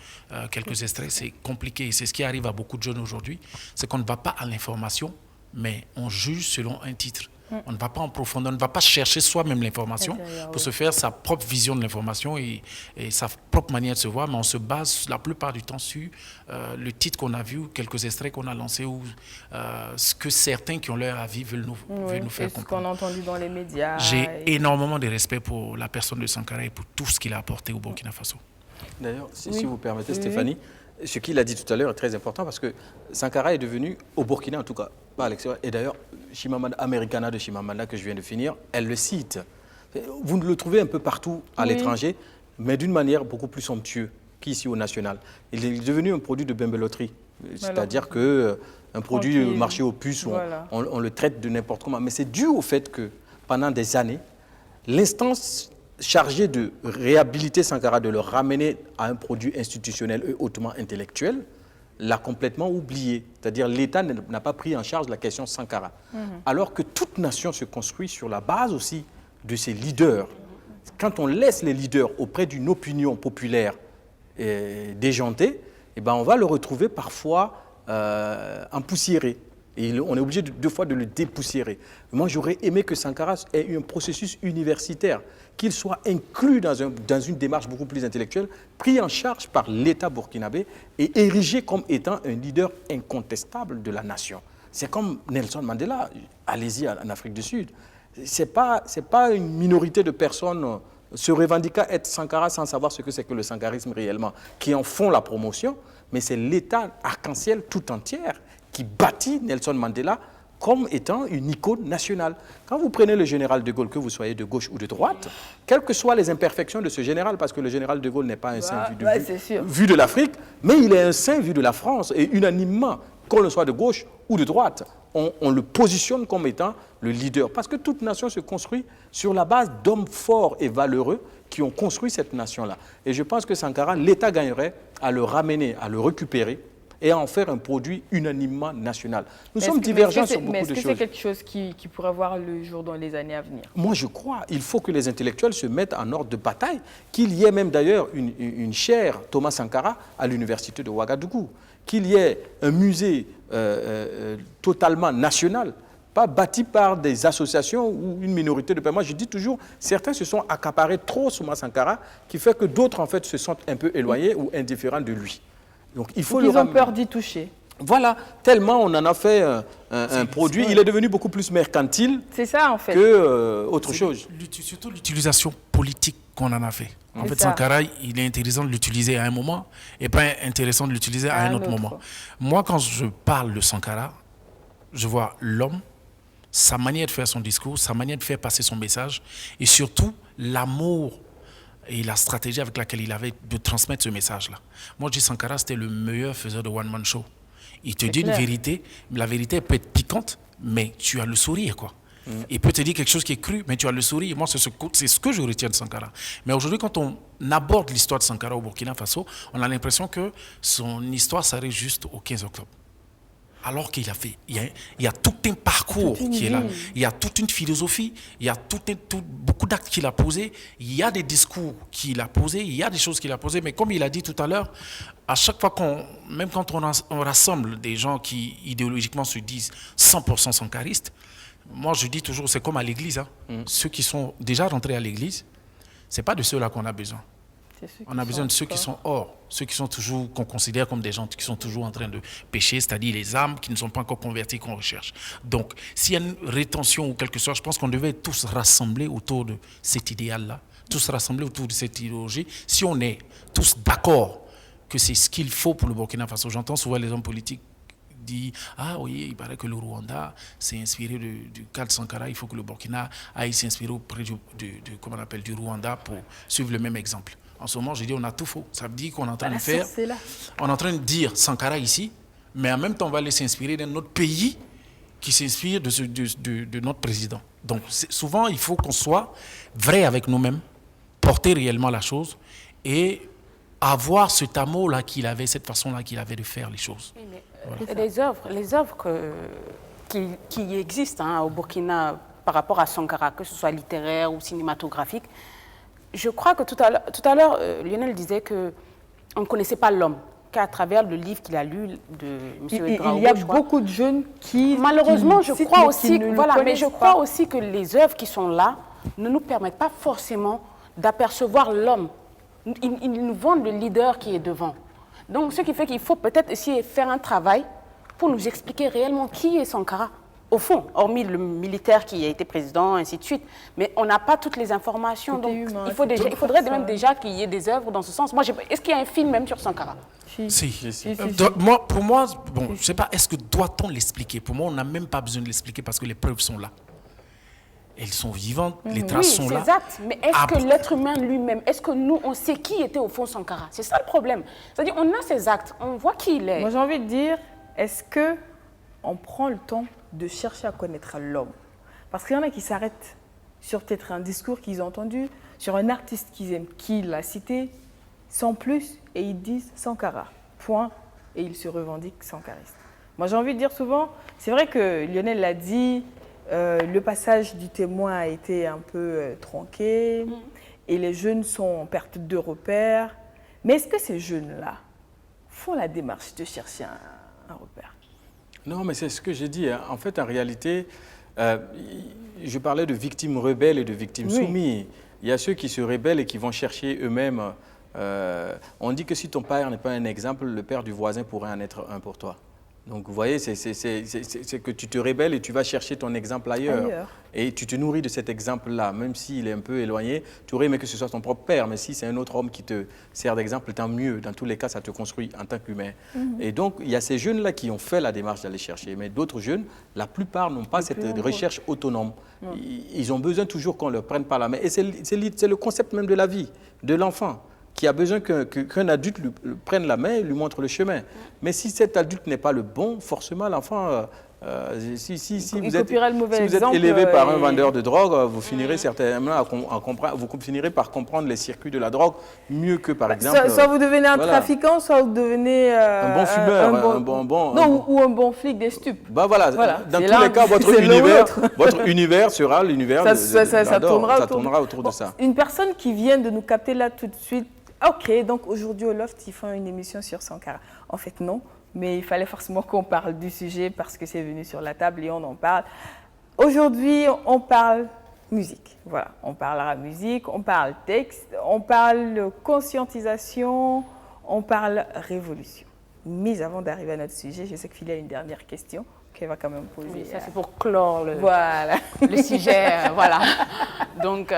quelques extraits, c'est compliqué. C'est ce qui arrive à beaucoup de jeunes aujourd'hui, c'est qu'on ne va pas à l'information, mais on juge selon un titre. On ne va pas en profondeur, on ne va pas chercher soi-même l'information pour se faire sa propre vision de l'information et sa propre manière de se voir, mais on se base la plupart du temps sur le titre qu'on a vu, quelques extraits qu'on a lancés ou ce que certains qui ont leur avis veulent nous faire comprendre. Ce qu'on a entendu dans les médias. J'ai énormément de respect pour la personne de Sankara et pour tout ce qu'il a apporté au Burkina Faso. D'ailleurs, si vous permettez, Stéphanie, ce qu'il a dit tout à l'heure est très important parce que Sankara est devenu, au Burkina en tout cas, pas à l'extérieur, et d'ailleurs, Chimamanda Americana de Chimamanda que je viens de finir, elle le cite. Vous le trouvez un peu partout à l'étranger, mais d'une manière beaucoup plus somptueuse qu'ici au national. Il est devenu un produit de bimbeloterie, c'est-à-dire qu'un produit marché aux puces, on le traite de n'importe comment. Mais c'est dû au fait que pendant des années, l'instance chargée de réhabiliter Sankara, de le ramener à un produit institutionnel et hautement intellectuel, l'a complètement oublié. C'est-à-dire l'État n'a pas pris en charge la question Sankara. Alors que toute nation se construit sur la base aussi de ses leaders. Quand on laisse les leaders auprès d'une opinion populaire déjantée, eh ben on va le retrouver parfois empoussiéré. Et on est obligé deux fois de le dépoussiérer. Moi, j'aurais aimé que Sankara ait eu un processus universitaire, qu'il soit inclus dans une démarche beaucoup plus intellectuelle, pris en charge par l'État burkinabé et érigé comme étant un leader incontestable de la nation. C'est comme Nelson Mandela, allez-y en Afrique du Sud. Ce n'est pas une minorité de personnes se revendiquant être Sankara sans savoir ce que c'est que le sankarisme réellement, qui en font la promotion, mais c'est l'État arc-en-ciel tout entière qui bâtit Nelson Mandela comme étant une icône nationale. Quand vous prenez le général de Gaulle, que vous soyez de gauche ou de droite, quelles que soient les imperfections de ce général, parce que le général de Gaulle n'est pas un saint vu de l'Afrique, mais il est un saint vu de la France, et unanimement, qu'on le soit de gauche ou de droite, on le positionne comme étant le leader. Parce que toute nation se construit sur la base d'hommes forts et valeureux qui ont construit cette nation-là. Et je pense que Sankara, l'État gagnerait à le ramener, à le récupérer, et à en faire un produit unanimement national. Nous sommes divergents sur beaucoup de choses. Mais est-ce que c'est quelque chose qui pourrait voir le jour dans les années à venir? Moi, je crois. Il faut que les intellectuels se mettent en ordre de bataille, qu'il y ait même d'ailleurs une chaire Thomas Sankara à l'université de Ouagadougou, qu'il y ait un musée totalement national, pas bâti par des associations ou une minorité de personnes. Moi, je dis toujours, certains se sont accaparés trop Thomas Sankara, qui fait que d'autres, en fait, se sentent un peu éloignés ou indifférents de lui. Donc, il faut ils ont peur d'y toucher. Voilà, tellement on en a fait un produit, il est devenu beaucoup plus mercantile que autre chose. Surtout l'utilisation politique qu'on en a fait. En fait, Sankara, il est intéressant de l'utiliser à un moment et pas intéressant de l'utiliser à un autre moment. Moi, quand je parle de Sankara, je vois l'homme, sa manière de faire son discours, sa manière de faire passer son message et surtout l'amour et la stratégie avec laquelle il avait de transmettre ce message-là. Moi, je dis Sankara, c'était le meilleur faiseur de one-man show. Il te dit une vérité, la vérité peut être piquante, mais tu as le sourire, quoi. Il peut te dire quelque chose qui est cru, mais tu as le sourire. Moi, c'est ce que je retiens de Sankara. Mais aujourd'hui, quand on aborde l'histoire de Sankara au Burkina Faso, on a l'impression que son histoire s'arrête juste au 15 octobre. Alors qu'il il y a tout un parcours qui est là. Il y a toute une philosophie, il y a beaucoup d'actes qu'il a posés, il y a des discours qu'il a posés, il y a des choses qu'il a posées. Mais comme il a dit tout à l'heure, à chaque fois même quand on rassemble des gens qui idéologiquement se disent 100% sankaristes, moi je dis toujours, c'est comme à l'église. Ceux qui sont déjà rentrés à l'église, ce n'est pas de ceux-là qu'on a besoin. On a besoin de ceux qui sont hors, ceux qui sont toujours, qu'on considère comme des gens qui sont toujours en train de pécher, c'est-à-dire les âmes qui ne sont pas encore converties qu'on recherche. Donc, s'il y a une rétention ou quelque chose, je pense qu'on devait tous rassembler autour de cet idéal-là, tous rassembler autour de cette idéologie. Si on est tous d'accord que c'est ce qu'il faut pour le Burkina Faso, j'entends souvent les hommes politiques dire « Ah oui, il paraît que le Rwanda s'est inspiré du cas de Sankara, il faut que le Burkina aille s'inspirer auprès du Rwanda pour suivre le même exemple. » En ce moment, je dis, on a tout faux. Ça veut dire qu'on est en train de faire, on est en train de dire Sankara ici, mais en même temps, on va aller s'inspirer d'un autre pays qui s'inspire de notre président. Donc, souvent, il faut qu'on soit vrai avec nous-mêmes, porter réellement la chose et avoir cet amour-là qu'il avait, cette façon-là qu'il avait de faire les choses. Voilà. Les œuvres qui existent au Burkina par rapport à Sankara, que ce soit littéraire ou cinématographique, je crois que tout à l'heure, Lionel disait qu'on ne connaissait pas l'homme, qu'à travers le livre qu'il a lu de M. Ouedraogo. Il y a beaucoup de jeunes qui... Malheureusement, je crois aussi que les œuvres qui sont là ne nous permettent pas forcément d'apercevoir l'homme. Ils nous vendent le leader qui est devant. Donc, ce qui fait qu'il faut peut-être essayer de faire un travail pour nous expliquer réellement qui est Sankara. Au fond, hormis le militaire qui a été président, ainsi de suite. Mais on n'a pas toutes les informations. Donc, il faudrait même déjà qu'il y ait des œuvres dans ce sens. Est-ce qu'il y a un film même sur Sankara? Si. Pour moi, je ne sais pas, est-ce que doit-on l'expliquer? Pour moi, on n'a même pas besoin de l'expliquer parce que les preuves sont là. Elles sont vivantes, les traces sont là. Exact. Mais est-ce que l'être humain lui-même, est-ce que nous, on sait qui était au fond Sankara? C'est ça le problème. C'est-à-dire, on a ses actes, on voit qui il est. Moi, j'ai envie de dire, est-ce qu'on prend le temps de chercher à connaître l'homme? Parce qu'il y en a qui s'arrêtent sur peut-être un discours qu'ils ont entendu, sur un artiste qu'ils aiment, qui l'a cité, sans plus, et ils disent Sankara, point, et ils se revendiquent sankaristes. Moi, j'ai envie de dire souvent, c'est vrai que Lionel l'a dit, le passage du témoin a été un peu tronqué, et les jeunes sont en perte de repères. Mais est-ce que ces jeunes-là font la démarche de chercher un repère? Non, mais c'est ce que j'ai dit. Hein. En fait, en réalité, je parlais de victimes rebelles et de victimes soumises. Il y a ceux qui se rebellent et qui vont chercher eux-mêmes. On dit que si ton père n'est pas un exemple, le père du voisin pourrait en être un pour toi. Donc, vous voyez, c'est que tu te rebelles et tu vas chercher ton exemple ailleurs. Et tu te nourris de cet exemple-là, même s'il est un peu éloigné. Tu aurais aimé que ce soit ton propre père, mais si c'est un autre homme qui te sert d'exemple, tant mieux. Dans tous les cas, ça te construit en tant qu'humain. Et donc, il y a ces jeunes-là qui ont fait la démarche d'aller chercher. Mais d'autres jeunes, la plupart n'ont pas cette recherche autonome. Ils ont besoin toujours qu'on leur prenne par la main. Et c'est le concept même de la vie, de l'enfant, qui a besoin qu'un adulte lui prenne la main et lui montre le chemin. Mais si cet adulte n'est pas le bon, forcément, l'enfant, si vous êtes élevé par un vendeur de drogue, vous finirez certainement vous finirez par comprendre les circuits de la drogue mieux que, par exemple... Soit vous devenez un trafiquant, soit vous devenez... un bon fumeur, ou un bon flic des stupes. Bah voilà. Dans tous les cas, votre univers sera l'univers de ça tournera autour de ça. Une personne qui vient de nous capter là tout de suite, ok, donc aujourd'hui au Loft, ils font une émission sur Sankara. En fait, non, mais il fallait forcément qu'on parle du sujet parce que c'est venu sur la table et on en parle. Aujourd'hui, on parle musique. Voilà, on parlera musique, on parle texte, on parle conscientisation, on parle révolution. Mais avant d'arriver à notre sujet, je sais que Phil a une dernière question qu'elle va quand même poser. Oui, ça c'est pour clore le sujet. Voilà. Donc...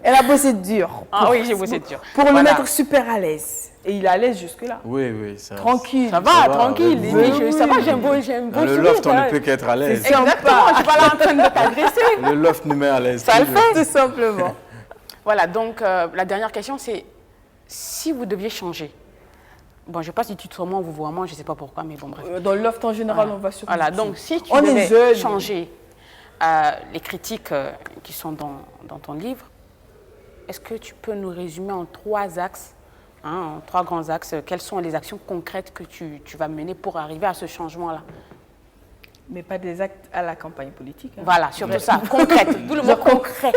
Elle a bossé dur. Oui, j'ai bossé dur. Pour le mettre super à l'aise. Et il est à l'aise jusque-là. Oui. Tranquille. Ça va, tranquille. Ça va, j'ai un beau le loft, on ne peut qu'être à l'aise. Exactement, je ne suis pas là en train de t'agresser. Le loft nous met à l'aise. Ça le fait. Tout simplement. Voilà, donc la dernière question, c'est si vous deviez changer. Bon, je ne sais pas si tu te moi, vous vois moi, je ne sais pas pourquoi, mais bon, bref. Dans le loft en général, on va sur Voilà, donc si tu devais changer les critiques qui sont dans ton livre, est-ce que tu peux nous résumer en 3 axes, en 3 grands axes, quelles sont les actions concrètes que tu vas mener pour arriver à ce changement-là? Mais pas des actes à la campagne politique. Hein. Voilà, surtout ça, concrète, tout le mot concret.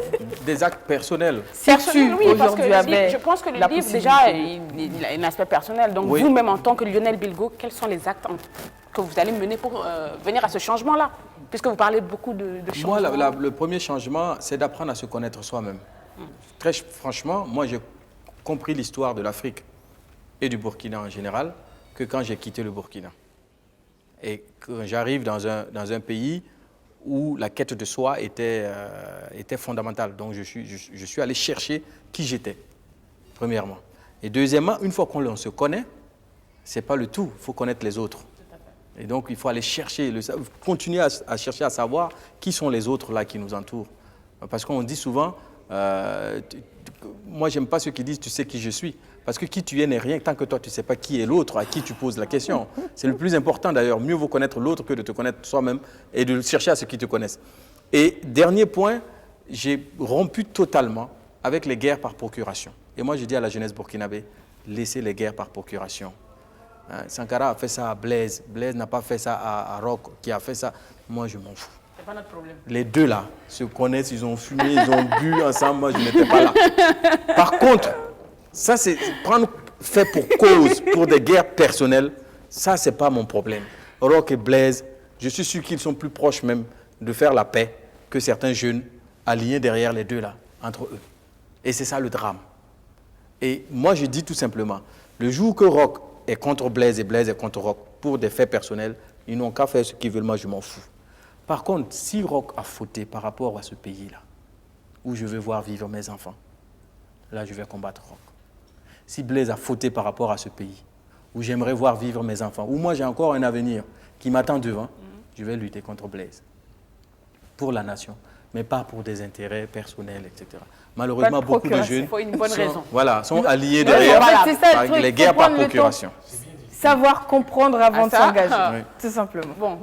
Des actes personnels. Personnels, oui, parce que je pense que le livre, déjà, il a un aspect personnel. Donc vous-même, en tant que Lionel Bilgo, quels sont les actes que vous allez mener pour venir à ce changement-là? Puisque vous parlez beaucoup de changement. Moi, le premier changement, c'est d'apprendre à se connaître soi-même. Très franchement, moi, j'ai compris l'histoire de l'Afrique et du Burkina en général que quand j'ai quitté le Burkina. Et quand j'arrive dans un pays où la quête de soi était fondamentale. Donc, je suis allé chercher qui j'étais, premièrement. Et deuxièmement, une fois qu'on se connaît, ce n'est pas le tout, il faut connaître les autres. Et donc, il faut aller chercher, continuer à chercher à savoir qui sont les autres là qui nous entourent. Parce qu'on dit souvent... moi, j'aime pas ceux qui disent « tu sais qui je suis ». Parce que qui tu es n'est rien tant que toi, tu ne sais pas qui est l'autre à qui tu poses la question. C'est le plus important d'ailleurs. Mieux vaut connaître l'autre que de te connaître soi-même et de chercher à ceux qui te connaissent. Et dernier point, j'ai rompu totalement avec les guerres par procuration. Et moi, je dis à la jeunesse burkinabé, laissez les guerres par procuration. Hein, Sankara a fait ça à Blaise. Blaise n'a pas fait ça à Roch, qui a fait ça. Moi, je m'en fous. C'est pas notre problème. Les deux là se connaissent, ils ont fumé, ils ont bu ensemble, moi je n'étais pas là. Par contre, ça c'est prendre fait pour cause, pour des guerres personnelles, ça c'est pas mon problème. Roch et Blaise, je suis sûr qu'ils sont plus proches même de faire la paix que certains jeunes alignés derrière les deux là, entre eux. Et c'est ça le drame. Et moi je dis tout simplement, le jour que Roch est contre Blaise et Blaise est contre Roch pour des faits personnels, ils n'ont qu'à faire ce qu'ils veulent, moi je m'en fous. Par contre, si Roch a fauté par rapport à ce pays-là, où je veux voir vivre mes enfants, là, je vais combattre Roch. Si Blaise a fauté par rapport à ce pays, où j'aimerais voir vivre mes enfants, où moi j'ai encore un avenir qui m'attend devant, je vais lutter contre Blaise. Pour la nation, mais pas pour des intérêts personnels, etc. Malheureusement, beaucoup de jeunes sont alliés derrière les guerres par procuration. Savoir comprendre avant de s'engager, tout simplement. Bon,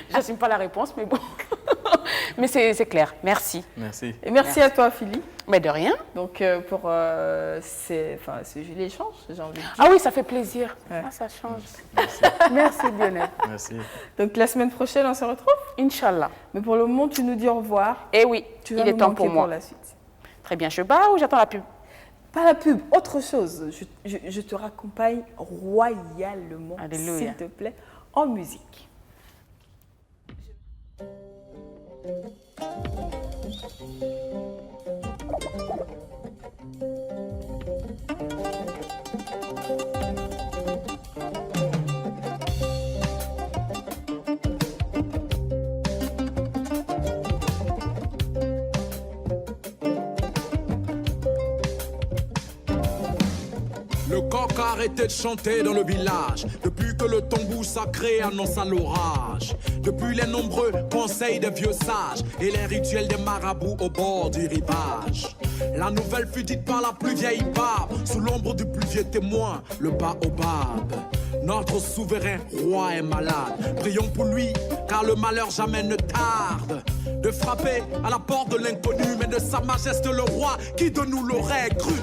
j'assume pas la réponse, mais bon. Mais c'est clair. Merci. Merci. Et merci à toi, Philly. Mais de rien. Donc, pour ce joli échange, j'ai envie de dire. Ah oui, ça fait plaisir. Ouais. Ah, ça change. Merci. Merci, Lionel. Merci. Donc, la semaine prochaine, on se retrouve. Inch'Allah. Mais pour le moment, tu nous dis au revoir. Eh oui, il est temps pour moi. Pour la suite. Très bien. Je bats ou j'attends la pub? Pas la pub, autre chose. Je te raccompagne royalement, Alléluia. s'il te plaît, en musique. Le coq a arrêté de chanter dans le village depuis que le tambour sacré annonça l'orage. Depuis les nombreux conseils des vieux sages et les rituels des marabouts au bord du rivage. La nouvelle fut dite par la plus vieille barbe, sous l'ombre du plus vieux témoin, le baobab. Notre souverain roi est malade, prions pour lui, car le malheur jamais ne tarde. De frapper à la porte de l'inconnu, mais de sa majesté le roi, qui de nous l'aurait cru.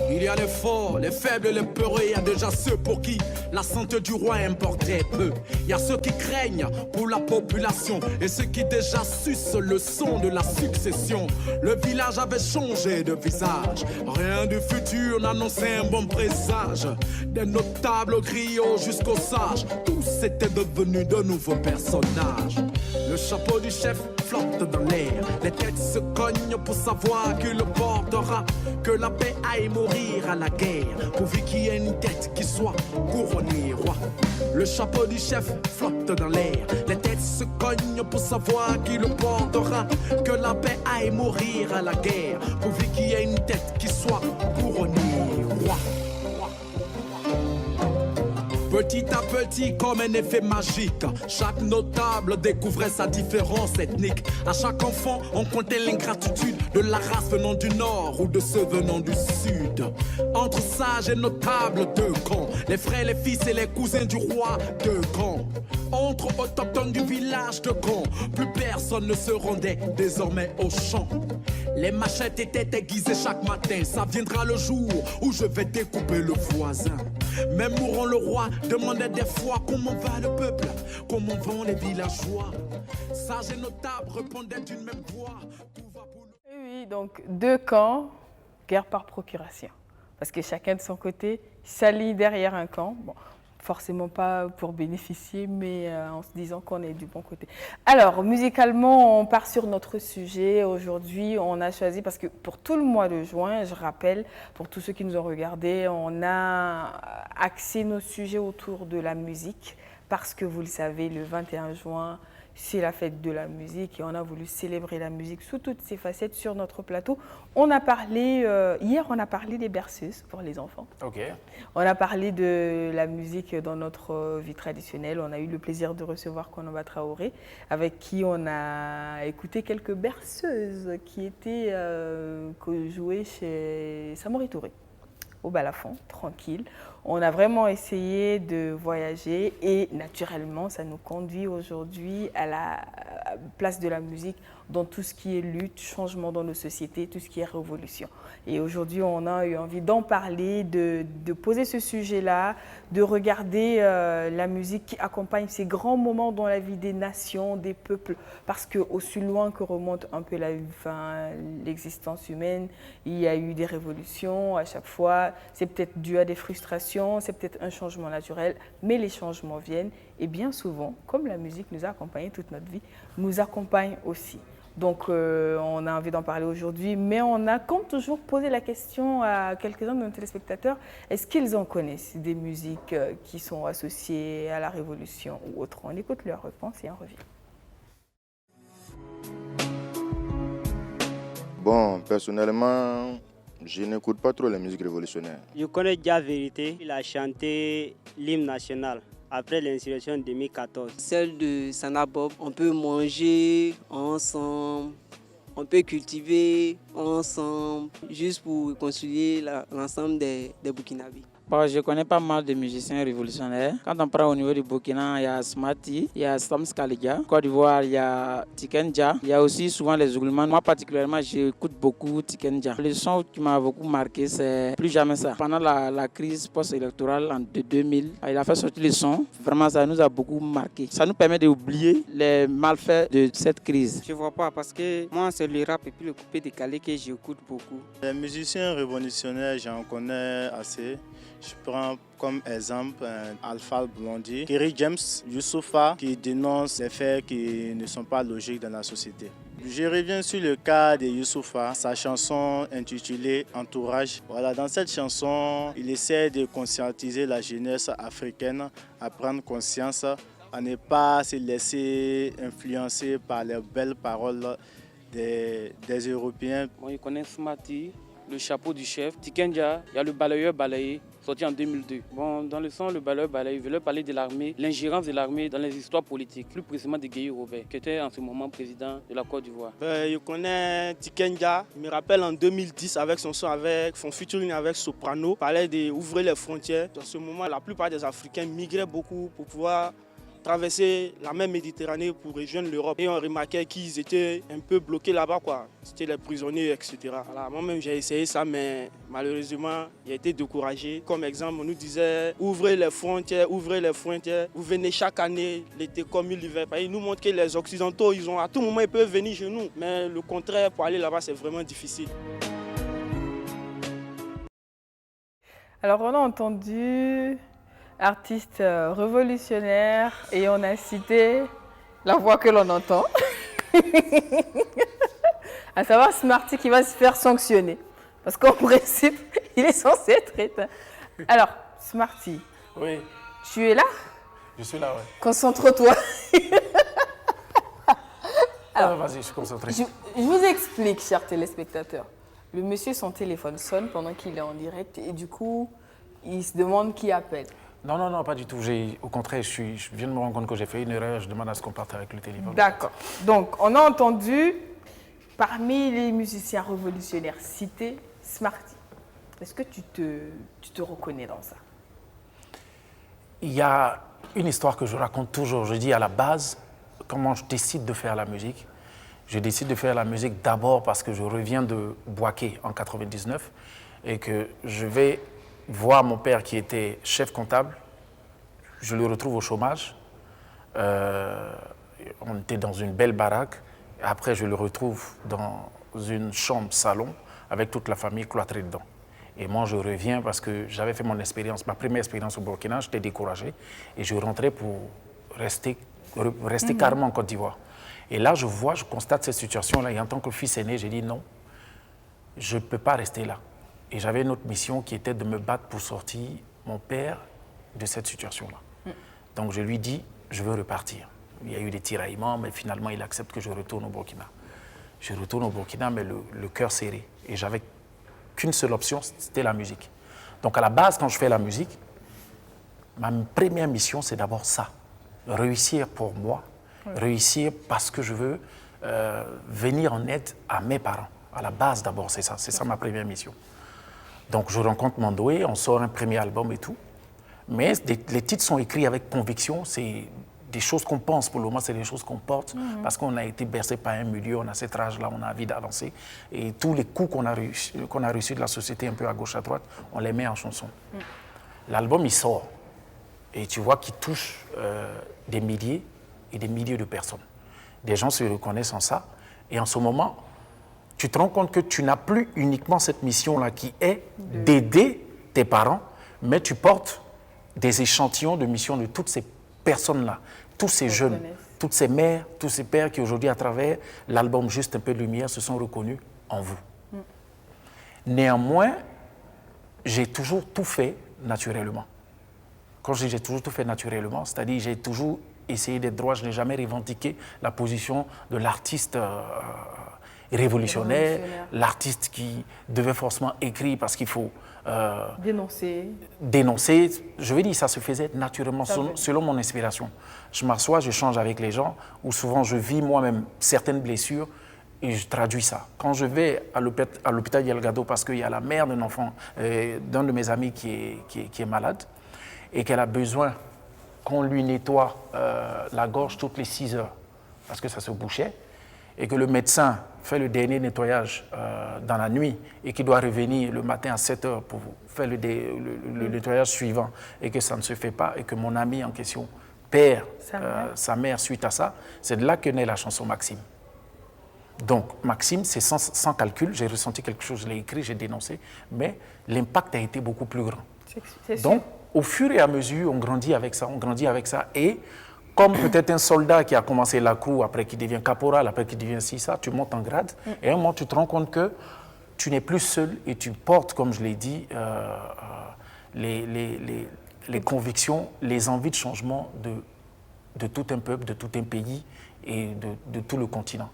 Il y a les forts, les faibles, les peureux. Il y a déjà ceux pour qui la santé du roi importait peu. Il y a ceux qui craignent pour la population et ceux qui déjà sucent le son de la succession. Le village avait changé de visage. Rien du futur n'annonçait un bon présage. Des notables aux griots jusqu'aux sages, tous étaient devenus de nouveaux personnages. Le chapeau du chef flotte dans l'air. Les têtes se cognent pour savoir qui le portera. Que la paix aille mourir à la guerre, pourvu qu'il y ait une tête qui soit couronnée roi. Le chapeau du chef flotte dans l'air. Les têtes se cognent pour savoir qui le portera. Que la paix aille mourir à la guerre, pourvu qu'il y ait une tête qui soit couronnée roi. Petit à petit, comme un effet magique, chaque notable découvrait sa différence ethnique. À chaque enfant, on comptait l'ingratitude de la race venant du nord ou de ceux venant du sud. Entre sages et notables, deux camps. Les frères, les fils et les cousins du roi, deux camps. Entre autochtones du village de Caen, plus personne ne se rendait désormais au champ. Les machettes étaient aiguisées chaque matin. Ça viendra le jour où je vais découper le voisin. Même mourant le roi demandait des fois comment va le peuple, comment vont les villageois. Sages et notables répondaient d'une même voix. Tout va pour nous. Oui, donc deux camps, guerre par procuration. Parce que chacun de son côté s'allie derrière un camp. Bon, forcément pas pour bénéficier, mais en se disant qu'on est du bon côté. Alors, musicalement, on part sur notre sujet. Aujourd'hui, on a choisi, parce que pour tout le mois de juin, je rappelle, pour tous ceux qui nous ont regardés, on a axé nos sujets autour de la musique, parce que vous le savez, le 21 juin, c'est la fête de la musique et on a voulu célébrer la musique sous toutes ses facettes sur notre plateau. On a parlé, hier on a parlé des berceuses pour les enfants. Ok. On a parlé de la musique dans notre vie traditionnelle. On a eu le plaisir de recevoir Konomba Traoré, avec qui on a écouté quelques berceuses qui étaient jouées chez Samori Touré, au balafon, tranquille. On a vraiment essayé de voyager et naturellement, ça nous conduit aujourd'hui à la place de la musique dans tout ce qui est lutte, changement dans nos sociétés, tout ce qui est révolution. Et aujourd'hui, on a eu envie d'en parler, de poser ce sujet-là, de regarder la musique qui accompagne ces grands moments dans la vie des nations, des peuples, parce qu'aussi loin que remonte un peu l'existence humaine, il y a eu des révolutions à chaque fois. C'est peut-être dû à des frustrations, c'est peut-être un changement naturel, mais les changements viennent et bien souvent, comme la musique nous a accompagnés toute notre vie, nous accompagne aussi. Donc, on a envie d'en parler aujourd'hui, mais on a, comme toujours, posé la question à quelques-uns de nos téléspectateurs, est-ce qu'ils en connaissent des musiques qui sont associées à la Révolution ou autre? On écoute leur réponse et on revient. Bon, personnellement, je n'écoute pas trop la musique révolutionnaire. Je connais Dia Vérité, il a chanté l'hymne national après l'insurrection de 2014. Celle de Sanabob, on peut manger ensemble, on peut cultiver ensemble, juste pour concilier l'ensemble des Burkinabés. Bon, je connais pas mal de musiciens révolutionnaires. Quand on prend au niveau du Burkina, il y a Smarty, il y a Sams Kaliga. Côte d'Ivoire, il y a Tikenja. Il y a aussi souvent les Zougoulemans. Moi, particulièrement, j'écoute beaucoup Tikenja. Le son qui m'a beaucoup marqué, c'est Plus jamais ça. Pendant la crise post-électorale de 2000, il a fait sortir le son. Vraiment, ça nous a beaucoup marqué. Ça nous permet d'oublier les malfaits de cette crise. Je vois pas parce que moi, c'est le rap et puis le coupé décalé que j'écoute beaucoup. Les musiciens révolutionnaires, j'en connais assez. Je prends comme exemple Alpha Blondy, Kerry James, Youssoupha, qui dénonce les faits qui ne sont pas logiques dans la société. Je reviens sur le cas de Youssoupha, sa chanson intitulée Entourage. Voilà, dans cette chanson, il essaie de conscientiser la jeunesse africaine à prendre conscience, à ne pas se laisser influencer par les belles paroles des Européens. Bon, ils connaissent Smarty, le chapeau du chef, Tikenja, il y a le balayeur balayé, sorti en 2002. Bon, dans le son, le balayeur balayé, je voulais parler de l'armée, l'ingérence de l'armée dans les histoires politiques, plus précisément de Guéhi Robert, qui était en ce moment président de la Côte d'Ivoire. Je connais Tikenja, je me rappelle en 2010 avec son son, avec son featuring avec Soprano, il parlait d'ouvrir les frontières. Dans ce moment, la plupart des Africains migraient beaucoup pour pouvoir traverser la mer Méditerranée pour rejoindre l'Europe. Et on remarquait qu'ils étaient un peu bloqués là-bas, quoi. C'était les prisonniers, etc. Voilà, moi-même, j'ai essayé ça, mais malheureusement, j'ai été découragé. Comme exemple, on nous disait ouvrez les frontières, vous venez chaque année, l'été comme l'hiver. Ils nous montrent que les Occidentaux, à tout moment, ils peuvent venir chez nous. Mais le contraire, pour aller là-bas, c'est vraiment difficile. Alors, on a entendu artiste révolutionnaire et on a cité la voix que l'on entend, à savoir Smarty qui va se faire sanctionner parce qu'en principe il est censé être éteint. Alors Smarty, oui. Tu es là? Je suis là, oui. Concentre-toi. Alors, vas-y, je suis concentré. Je vous explique, chers téléspectateurs. Le monsieur, son téléphone sonne pendant qu'il est en direct et du coup il se demande qui appelle. Non, pas du tout. Au contraire, je viens de me rendre compte que j'ai fait une erreur. Je demande à ce qu'on parte avec le téléphone. D'accord. Donc, on a entendu, parmi les musiciens révolutionnaires cités, Smarty. Est-ce que tu te reconnais dans ça? Il y a une histoire que je raconte toujours. Je dis à la base, comment je décide de faire la musique. Je décide de faire la musique d'abord parce que je reviens de Bouaké en 99 et que je vais voir mon père qui était chef comptable, je le retrouve au chômage. On était dans une belle baraque. Après, je le retrouve dans une chambre salon avec toute la famille cloîtrée dedans. Et moi, je reviens parce que j'avais fait mon expérience, ma première expérience au Burkina, j'étais découragé et je rentrais pour rester carrément en Côte d'Ivoire. Et là, je constate cette situation-là et en tant que fils aîné, j'ai dit non, je ne peux pas rester là. Et j'avais une autre mission qui était de me battre pour sortir mon père de cette situation-là. Donc je lui dis, je veux repartir. Il y a eu des tiraillements, mais finalement il accepte que je retourne au Burkina. Je retourne au Burkina, mais le cœur serré. Et j'avais qu'une seule option, c'était la musique. Donc à la base, quand je fais la musique, ma première mission, c'est d'abord ça. Réussir pour moi, réussir parce que je veux venir en aide à mes parents. À la base d'abord, c'est ça ma première mission. Donc je rencontre Mandoé, on sort un premier album et tout. Mais les titres sont écrits avec conviction, c'est des choses qu'on pense pour le moment, c'est des choses qu'on porte parce qu'on a été bercé par un milieu, on a cet âge-là, on a envie d'avancer. Et tous les coups qu'on a reçus de la société un peu à gauche, à droite, on les met en chanson. L'album, il sort et tu vois qu'il touche des milliers et des milliers de personnes. Des gens se reconnaissent en ça et en ce moment, tu te rends compte que tu n'as plus uniquement cette mission-là qui est d'aider tes parents, mais tu portes des échantillons de missions de toutes ces personnes-là, tous ces jeunes, toutes ces mères, tous ces pères qui aujourd'hui, à travers l'album Juste un peu de lumière, se sont reconnus en vous. Néanmoins, j'ai toujours tout fait naturellement. Quand je dis j'ai toujours tout fait naturellement, c'est-à-dire j'ai toujours essayé d'être droit, je n'ai jamais revendiqué la position de l'artiste révolutionnaire, l'artiste qui devait forcément écrire parce qu'il faut dénoncer. Je veux dire, ça se faisait naturellement selon mon inspiration. Je m'assois, je change avec les gens, ou souvent je vis moi-même certaines blessures et je traduis ça. Quand je vais à l'hôpital Delgado parce qu'il y a la mère d'un enfant, d'un de mes amis qui est malade et qu'elle a besoin qu'on lui nettoie la gorge toutes les 6 heures parce que ça se bouchait et que le médecin fait le dernier nettoyage dans la nuit et qu'il doit revenir le matin à 7 heures pour faire le nettoyage suivant et que ça ne se fait pas et que mon ami en question perd sa mère suite à ça, c'est de là que naît la chanson Maxime. Donc, Maxime, c'est sans calcul, j'ai ressenti quelque chose, je l'ai écrit, j'ai dénoncé, mais l'impact a été beaucoup plus grand. Donc, au fur et à mesure, on grandit avec ça, et comme peut-être un soldat qui a commencé la cour, après qui devient caporal, après qui devient ça, tu montes en grade, et à un moment, tu te rends compte que tu n'es plus seul et tu portes, comme je l'ai dit, les convictions, les envies de changement de tout un peuple, de tout un pays et de tout le continent.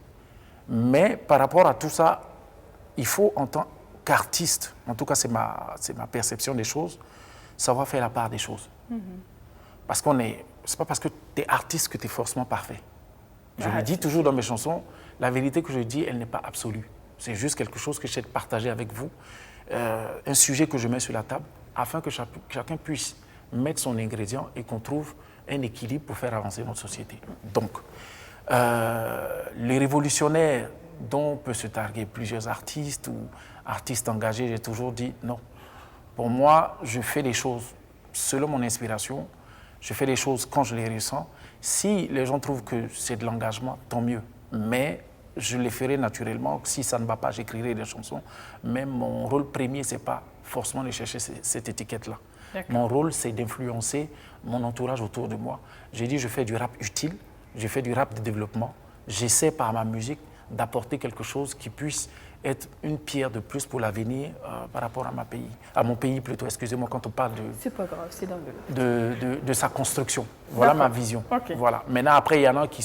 Mais par rapport à tout ça, il faut en tant qu'artiste, en tout cas c'est ma perception des choses, savoir faire la part des choses. Parce c'est pas parce que tu es artiste que tu es forcément parfait. Je le dis toujours dans mes chansons, la vérité que je dis, elle n'est pas absolue. C'est juste quelque chose que j'essaie de partager avec vous, un sujet que je mets sur la table, afin que chacun puisse mettre son ingrédient et qu'on trouve un équilibre pour faire avancer notre société. Donc, les révolutionnaires dont peut se targuer plusieurs artistes ou artistes engagés, j'ai toujours dit non. Pour moi, je fais les choses selon mon inspiration, je fais les choses quand je les ressens. Si les gens trouvent que c'est de l'engagement, tant mieux. Mais je les ferai naturellement. Si ça ne va pas, j'écrirai des chansons. Mais mon rôle premier, ce n'est pas forcément de chercher cette étiquette-là. Mon rôle, c'est d'influencer mon entourage autour de moi. J'ai dit, je fais du rap utile, je fais du rap de développement. J'essaie par ma musique d'apporter quelque chose qui puisse être une pierre de plus pour l'avenir par rapport à mon pays plutôt, excusez-moi, quand on parle c'est pas grave, c'est dans le... de sa construction. Voilà ma vision. Okay. Voilà. Maintenant, après, il y en a qui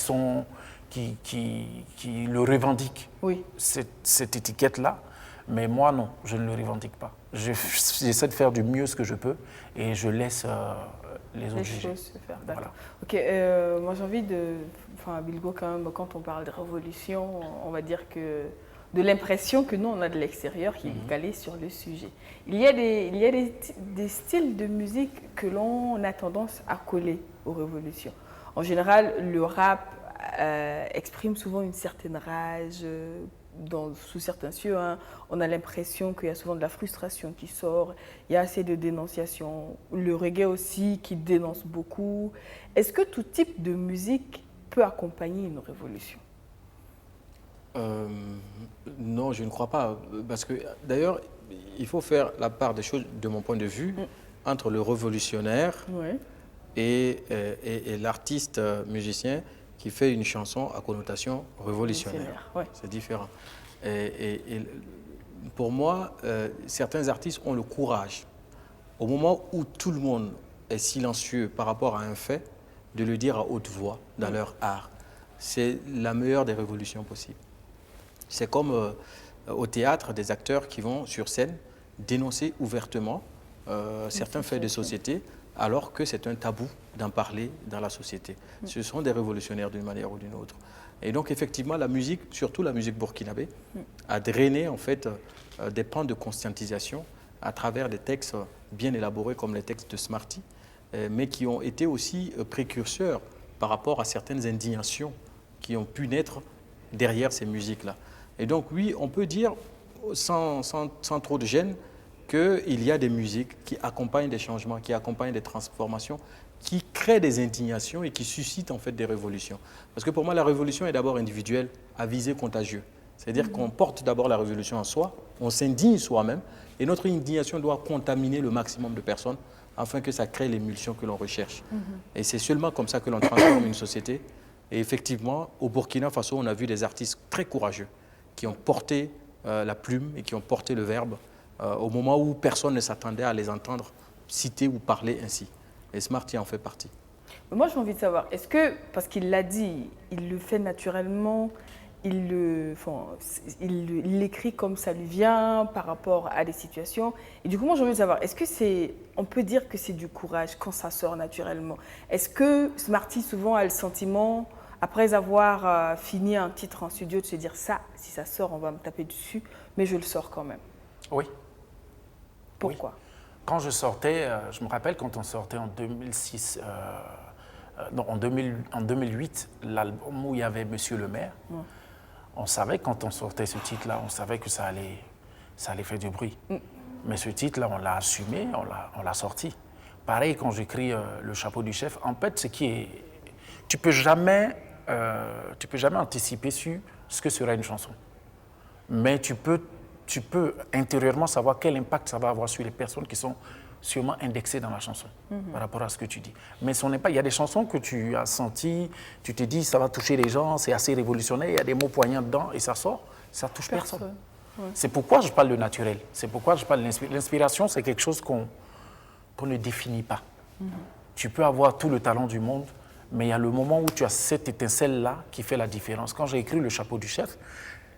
le revendiquent, cette étiquette-là. Mais moi, non, je ne le revendique pas. J'essaie de faire du mieux ce que je peux et je laisse les autres juger. Voilà. Ok, moi j'ai envie de... Enfin, Bilgo, quand même, quand on parle de révolution, on va dire que de l'impression que nous, on a de l'extérieur qui est calé sur le sujet. Il y a des styles de musique que l'on a tendance à coller aux révolutions. En général, le rap exprime souvent une certaine rage. Sous certains cieux, on a l'impression qu'il y a souvent de la frustration qui sort, il y a assez de dénonciation. Le reggae aussi qui dénonce beaucoup. Est-ce que tout type de musique peut accompagner une révolution? Non, je ne crois pas. Parce que d'ailleurs, il faut faire la part des choses, de mon point de vue, entre le révolutionnaire et l'artiste musicien qui fait une chanson à connotation révolutionnaire. C'est différent. Et pour moi, certains artistes ont le courage, au moment où tout le monde est silencieux par rapport à un fait, de le dire à haute voix dans leur art. C'est la meilleure des révolutions possibles. C'est comme au théâtre, des acteurs qui vont sur scène dénoncer ouvertement certains faits de société, alors que c'est un tabou d'en parler dans la société. Ce sont des révolutionnaires d'une manière ou d'une autre. Et donc effectivement, la musique, surtout la musique burkinabé, a drainé en fait des pans de conscientisation à travers des textes bien élaborés comme les textes de Smarty, mais qui ont été aussi précurseurs par rapport à certaines indignations qui ont pu naître derrière ces musiques-là. Et donc oui, on peut dire sans trop de gêne qu'il y a des musiques qui accompagnent des changements, qui accompagnent des transformations, qui créent des indignations et qui suscitent en fait des révolutions. Parce que pour moi, la révolution est d'abord individuelle, à visée contagieux. C'est-à-dire qu'on porte d'abord la révolution en soi, on s'indigne soi-même, et notre indignation doit contaminer le maximum de personnes afin que ça crée l'émulsion que l'on recherche. Et c'est seulement comme ça que l'on transforme une société. Et effectivement, au Burkina Faso, on a vu des artistes très courageux qui ont porté la plume et qui ont porté le verbe au moment où personne ne s'attendait à les entendre citer ou parler ainsi. Et Smarty en fait partie. Mais moi, j'ai envie de savoir, est-ce que, parce qu'il l'a dit, il le fait naturellement, il l'écrit comme ça lui vient par rapport à des situations. Et du coup, moi, j'ai envie de savoir, est-ce que on peut dire que c'est du courage quand ça sort naturellement? Est-ce que Smarty souvent a le sentiment, après avoir fini un titre en studio, de se dire ça, si ça sort, on va me taper dessus, mais je le sors quand même? Oui. Pourquoi? Oui. Quand je sortais, je me rappelle quand on sortait en 2006, en 2008, l'album où il y avait Monsieur le Maire, on savait quand on sortait ce titre-là, on savait que ça allait faire du bruit. Mais ce titre-là, on l'a assumé, on l'a sorti. Pareil, quand j'écris Le Chapeau du Chef, en fait, tu peux jamais anticiper sur ce que sera une chanson. Mais tu peux intérieurement savoir quel impact ça va avoir sur les personnes qui sont sûrement indexées dans la chanson par rapport à ce que tu dis. Mais il y a des chansons que tu as senties, tu te dis ça va toucher les gens, c'est assez révolutionnaire, il y a des mots poignants dedans et ça sort, ça touche personne. Ouais. C'est pourquoi je parle de naturel, c'est pourquoi je parle de l'inspiration. L'inspiration, c'est quelque chose qu'on ne définit pas. Tu peux avoir tout le talent du monde, mais il y a le moment où tu as cette étincelle-là qui fait la différence. Quand j'ai écrit Le Chapeau du Chef,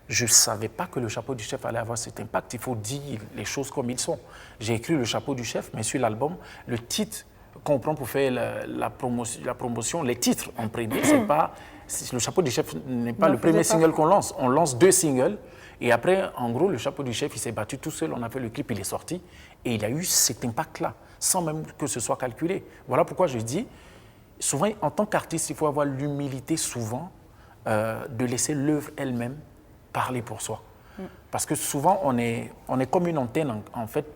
je ne savais pas que Le Chapeau du Chef allait avoir cet impact. Il faut dire les choses comme ils sont. J'ai écrit Le Chapeau du Chef, mais sur l'album, le titre qu'on prend pour faire la promotion, les titres en premier, c'est pas... Le Chapeau du Chef n'est pas le premier single qu'on lance. On lance 2 singles. Et après, en gros, Le Chapeau du Chef, il s'est battu tout seul. On a fait le clip, il est sorti. Et il a eu cet impact-là, sans même que ce soit calculé. Voilà pourquoi je dis, souvent, en tant qu'artiste, il faut avoir l'humilité, souvent, de laisser l'œuvre elle-même parler pour soi. Parce que souvent, on est comme une antenne, en fait,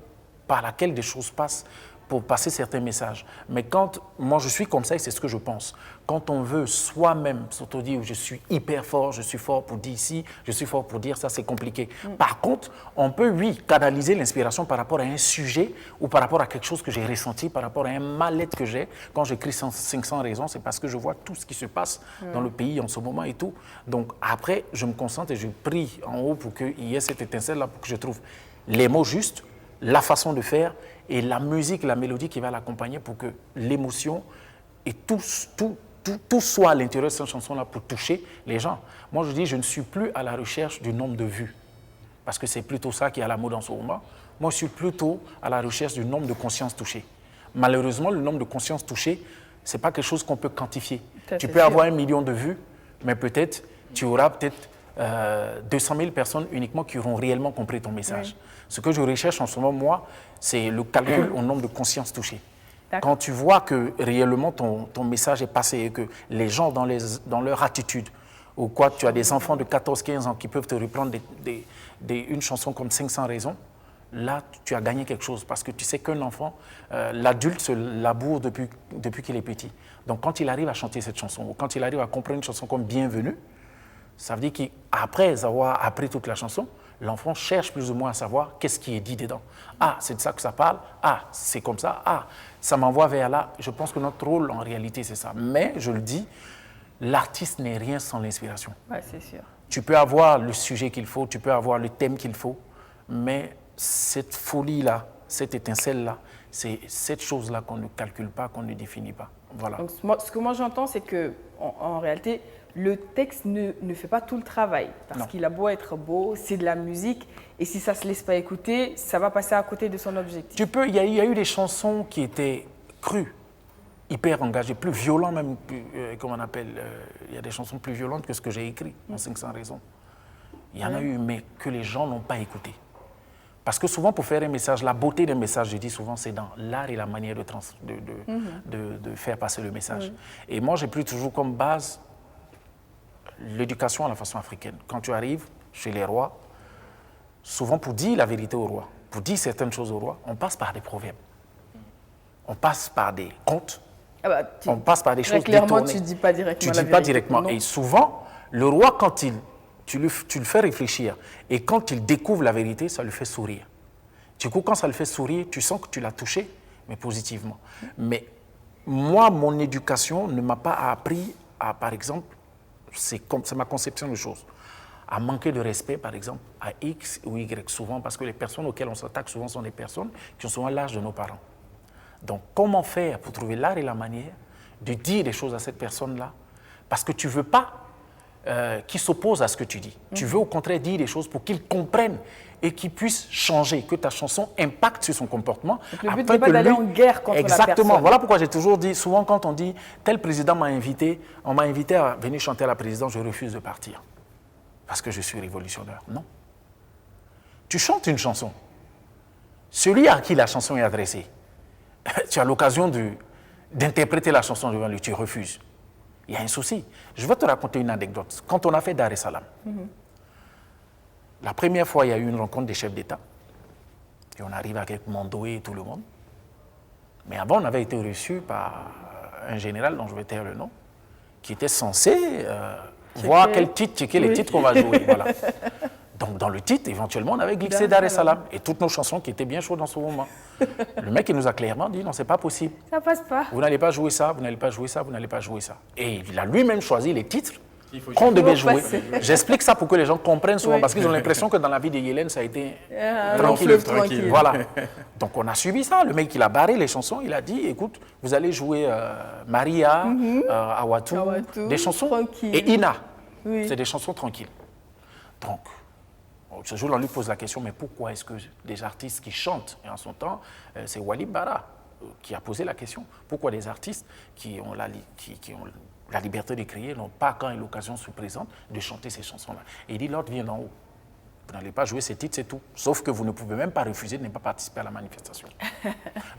par laquelle des choses passent pour passer certains messages. Mais quand, moi je suis comme ça et c'est ce que je pense, quand on veut soi-même s'auto-dire je suis hyper fort, je suis fort pour dire ici, je suis fort pour dire ça, c'est compliqué. Par contre, on peut, oui, canaliser l'inspiration par rapport à un sujet ou par rapport à quelque chose que j'ai ressenti, par rapport à un mal-être que j'ai. Quand j'écris 500 raisons, c'est parce que je vois tout ce qui se passe dans le pays en ce moment et tout. Donc après, je me concentre et je prie en haut pour qu'il y ait cette étincelle-là, pour que je trouve les mots justes, la façon de faire et la musique, la mélodie qui va l'accompagner pour que l'émotion et tout soit à l'intérieur de cette chanson-là pour toucher les gens. Moi, je dis, je ne suis plus à la recherche du nombre de vues, parce que c'est plutôt ça qui est à la mode en ce moment. Moi, je suis plutôt à la recherche du nombre de consciences touchées. Malheureusement, le nombre de consciences touchées, ce n'est pas quelque chose qu'on peut quantifier. Tu peux avoir 1 million de vues, mais peut-être, tu auras peut-être 200 000 personnes uniquement qui auront réellement compris ton message. Ce que je recherche en ce moment, moi, c'est le calcul au nombre de consciences touchées. Quand tu vois que réellement ton message est passé et que les gens dans leur attitude, ou quoi, tu as des enfants de 14-15 ans qui peuvent te reprendre une chanson comme 500 raisons, là, tu as gagné quelque chose parce que tu sais qu'un enfant, l'adulte se laboure depuis qu'il est petit. Donc quand il arrive à chanter cette chanson, ou quand il arrive à comprendre une chanson comme Bienvenue, ça veut dire qu'après avoir appris toute la chanson, l'enfant cherche plus ou moins à savoir qu'est-ce qui est dit dedans. Ah, c'est de ça que ça parle. Ah, c'est comme ça. Ah, ça m'envoie vers là. Je pense que notre rôle, en réalité, c'est ça. Mais, je le dis, l'artiste n'est rien sans l'inspiration. Ouais, c'est sûr. Tu peux avoir le sujet qu'il faut, tu peux avoir le thème qu'il faut, mais cette folie-là, cette étincelle-là, c'est cette chose-là qu'on ne calcule pas, qu'on ne définit pas. Voilà. Donc, ce que moi j'entends, c'est qu'en réalité, le texte ne fait pas tout le travail. Parce qu'il a beau être beau, c'est de la musique. Et si ça ne se laisse pas écouter, ça va passer à côté de son objectif. Il y a eu des chansons qui étaient crues, hyper engagées, plus violentes même, comment on appelle, il y a des chansons plus violentes que ce que j'ai écrit en 500 raisons. Il y en a eu, mais que les gens n'ont pas écouté. Parce que souvent, pour faire un message, la beauté d'un message, je dis souvent, c'est dans l'art et la manière de faire passer le message. Et moi, j'ai pris toujours comme base l'éducation à la façon africaine. Quand tu arrives chez les rois, souvent pour dire la vérité au roi, pour dire certaines choses au roi, on passe par des proverbes. On passe par des contes. On passe par des choses clairement, détournées. tu ne dis pas directement la vérité. Tu ne dis pas directement. Non. Et souvent, le roi, quand tu le fais réfléchir, et quand il découvre la vérité, ça lui fait sourire. Du coup, quand ça le fait sourire, tu sens que tu l'as touché, mais positivement. Mais moi, mon éducation ne m'a pas appris à, par exemple, c'est ma conception de choses, à manquer de respect, par exemple, à X ou Y, souvent, parce que les personnes auxquelles on s'attaque souvent sont des personnes qui ont souvent l'âge de nos parents. Donc, comment faire pour trouver l'art et la manière de dire des choses à cette personne-là? Parce que tu ne veux pas qui s'opposent à ce que tu dis. Tu veux au contraire dire des choses pour qu'ils comprennent et qu'ils puissent changer, que ta chanson impacte sur son comportement. Donc le but n'est pas d'aller en guerre contre la personne. Exactement. Voilà pourquoi j'ai toujours dit, souvent quand on dit tel président m'a invité, on m'a invité à venir chanter à la présidence, je refuse de partir parce que je suis révolutionnaire. Non. Tu chantes une chanson. Celui à qui la chanson est adressée, tu as l'occasion d'interpréter la chanson devant lui, tu refuses. Il y a un souci. Je vais te raconter une anecdote. Quand on a fait Dar es Salaam, la première fois, il y a eu une rencontre des chefs d'État. Et on arrive avec Mandoé et tout le monde. Mais avant, on avait été reçu par un général dont je vais taire le nom, qui était censé voir checker les titres qu'on va jouer. Voilà. Donc, dans le titre, éventuellement, on avait glissé Dar es Salaam et toutes nos chansons qui étaient bien chaudes dans ce moment. Le mec, il nous a clairement dit, non, c'est pas possible. Ça passe pas. Vous n'allez pas jouer ça, vous n'allez pas jouer ça, vous n'allez pas jouer ça. Et il a lui-même choisi les titres qu'on devait jouer. J'explique ça pour que les gens comprennent souvent, parce qu'ils ont l'impression que dans la vie de Yélène, ça a été tranquille. Voilà. Donc, on a suivi ça. Le mec, il a barré les chansons, il a dit, écoute, vous allez jouer Maria, Awatu, des chansons, tranquille. Et Ina. C'est des chansons tranquilles. Donc, ce jour-là, on lui pose la question, mais pourquoi est-ce que des artistes qui chantent, et en son temps, c'est Walid Bara qui a posé la question, pourquoi des artistes qui ont la liberté d'écrire n'ont pas, quand l'occasion se présente, de chanter ces chansons-là. Et il dit, l'ordre vient d'en haut. Vous n'allez pas jouer ces titres, c'est tout. Sauf que vous ne pouvez même pas refuser de ne pas participer à la manifestation.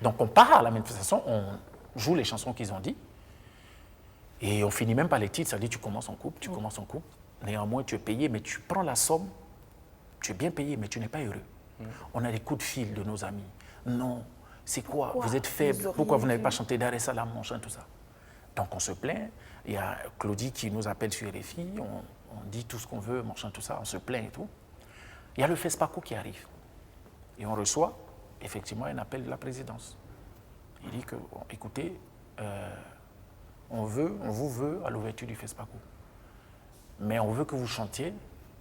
Donc on part à la manifestation, on joue les chansons qu'ils ont dit, et on finit même pas les titres, ça dit tu commences en couple, néanmoins tu es payé, mais tu prends la somme. Tu es bien payé, mais tu n'es pas heureux. On a des coups de fil de nos amis. Non, c'est quoi? Vous êtes faible. Pourquoi vous n'avez pas chanté Dar es Salaam, mon chant, tout ça? Donc on se plaint. Il y a Claudie qui nous appelle sur RFI. On dit tout ce qu'on veut, mon chant, tout ça. On se plaint et tout. Il y a le FESPACO qui arrive. Et on reçoit effectivement un appel de la présidence. Il dit que, bon, écoutez, on vous veut à l'ouverture du FESPACO. Mais on veut que vous chantiez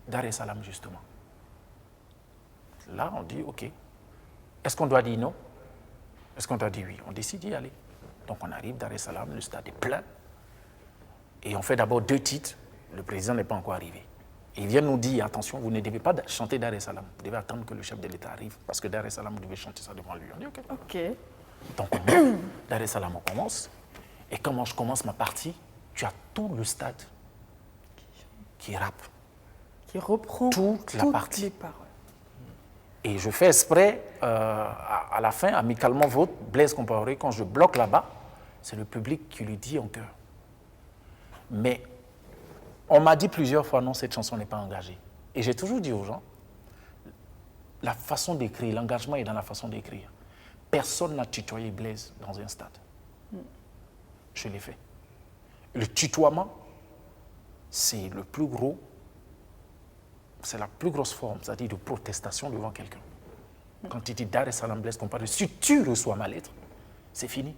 Dar es Salaam, justement. Là, on dit, OK. Est-ce qu'on doit dire non? Est-ce qu'on doit dire oui? On décide d'y aller. Donc, on arrive, Dar es Salaam, le stade est plein. Et on fait d'abord 2 titres. Le président n'est pas encore arrivé. Et il vient nous dire, attention, vous ne devez pas chanter Dar es Salaam. Vous devez attendre que le chef de l'État arrive. Parce que Dar es Salaam, vous devez chanter ça devant lui. On dit, OK. Donc, on dit, Dar es Salaam, on commence. Et quand je commence ma partie, tu as tout le stade qui rappe. Qui reprend toute la partie. Les paroles. Et je fais exprès, à la fin, amicalement vote, Blaise Compaoré, quand je bloque là-bas, c'est le public qui lui dit en chœur. Mais on m'a dit plusieurs fois, non, cette chanson n'est pas engagée. Et j'ai toujours dit aux gens, la façon d'écrire, l'engagement est dans la façon d'écrire. Personne n'a tutoyé Blaise dans un stade. Je l'ai fait. Le tutoiement, c'est le plus gros. C'est la plus grosse forme, c'est-à-dire de protestation devant quelqu'un. Quand tu dis Dar es Salaam, Blaise Compaoré, si tu reçois ma lettre, c'est fini.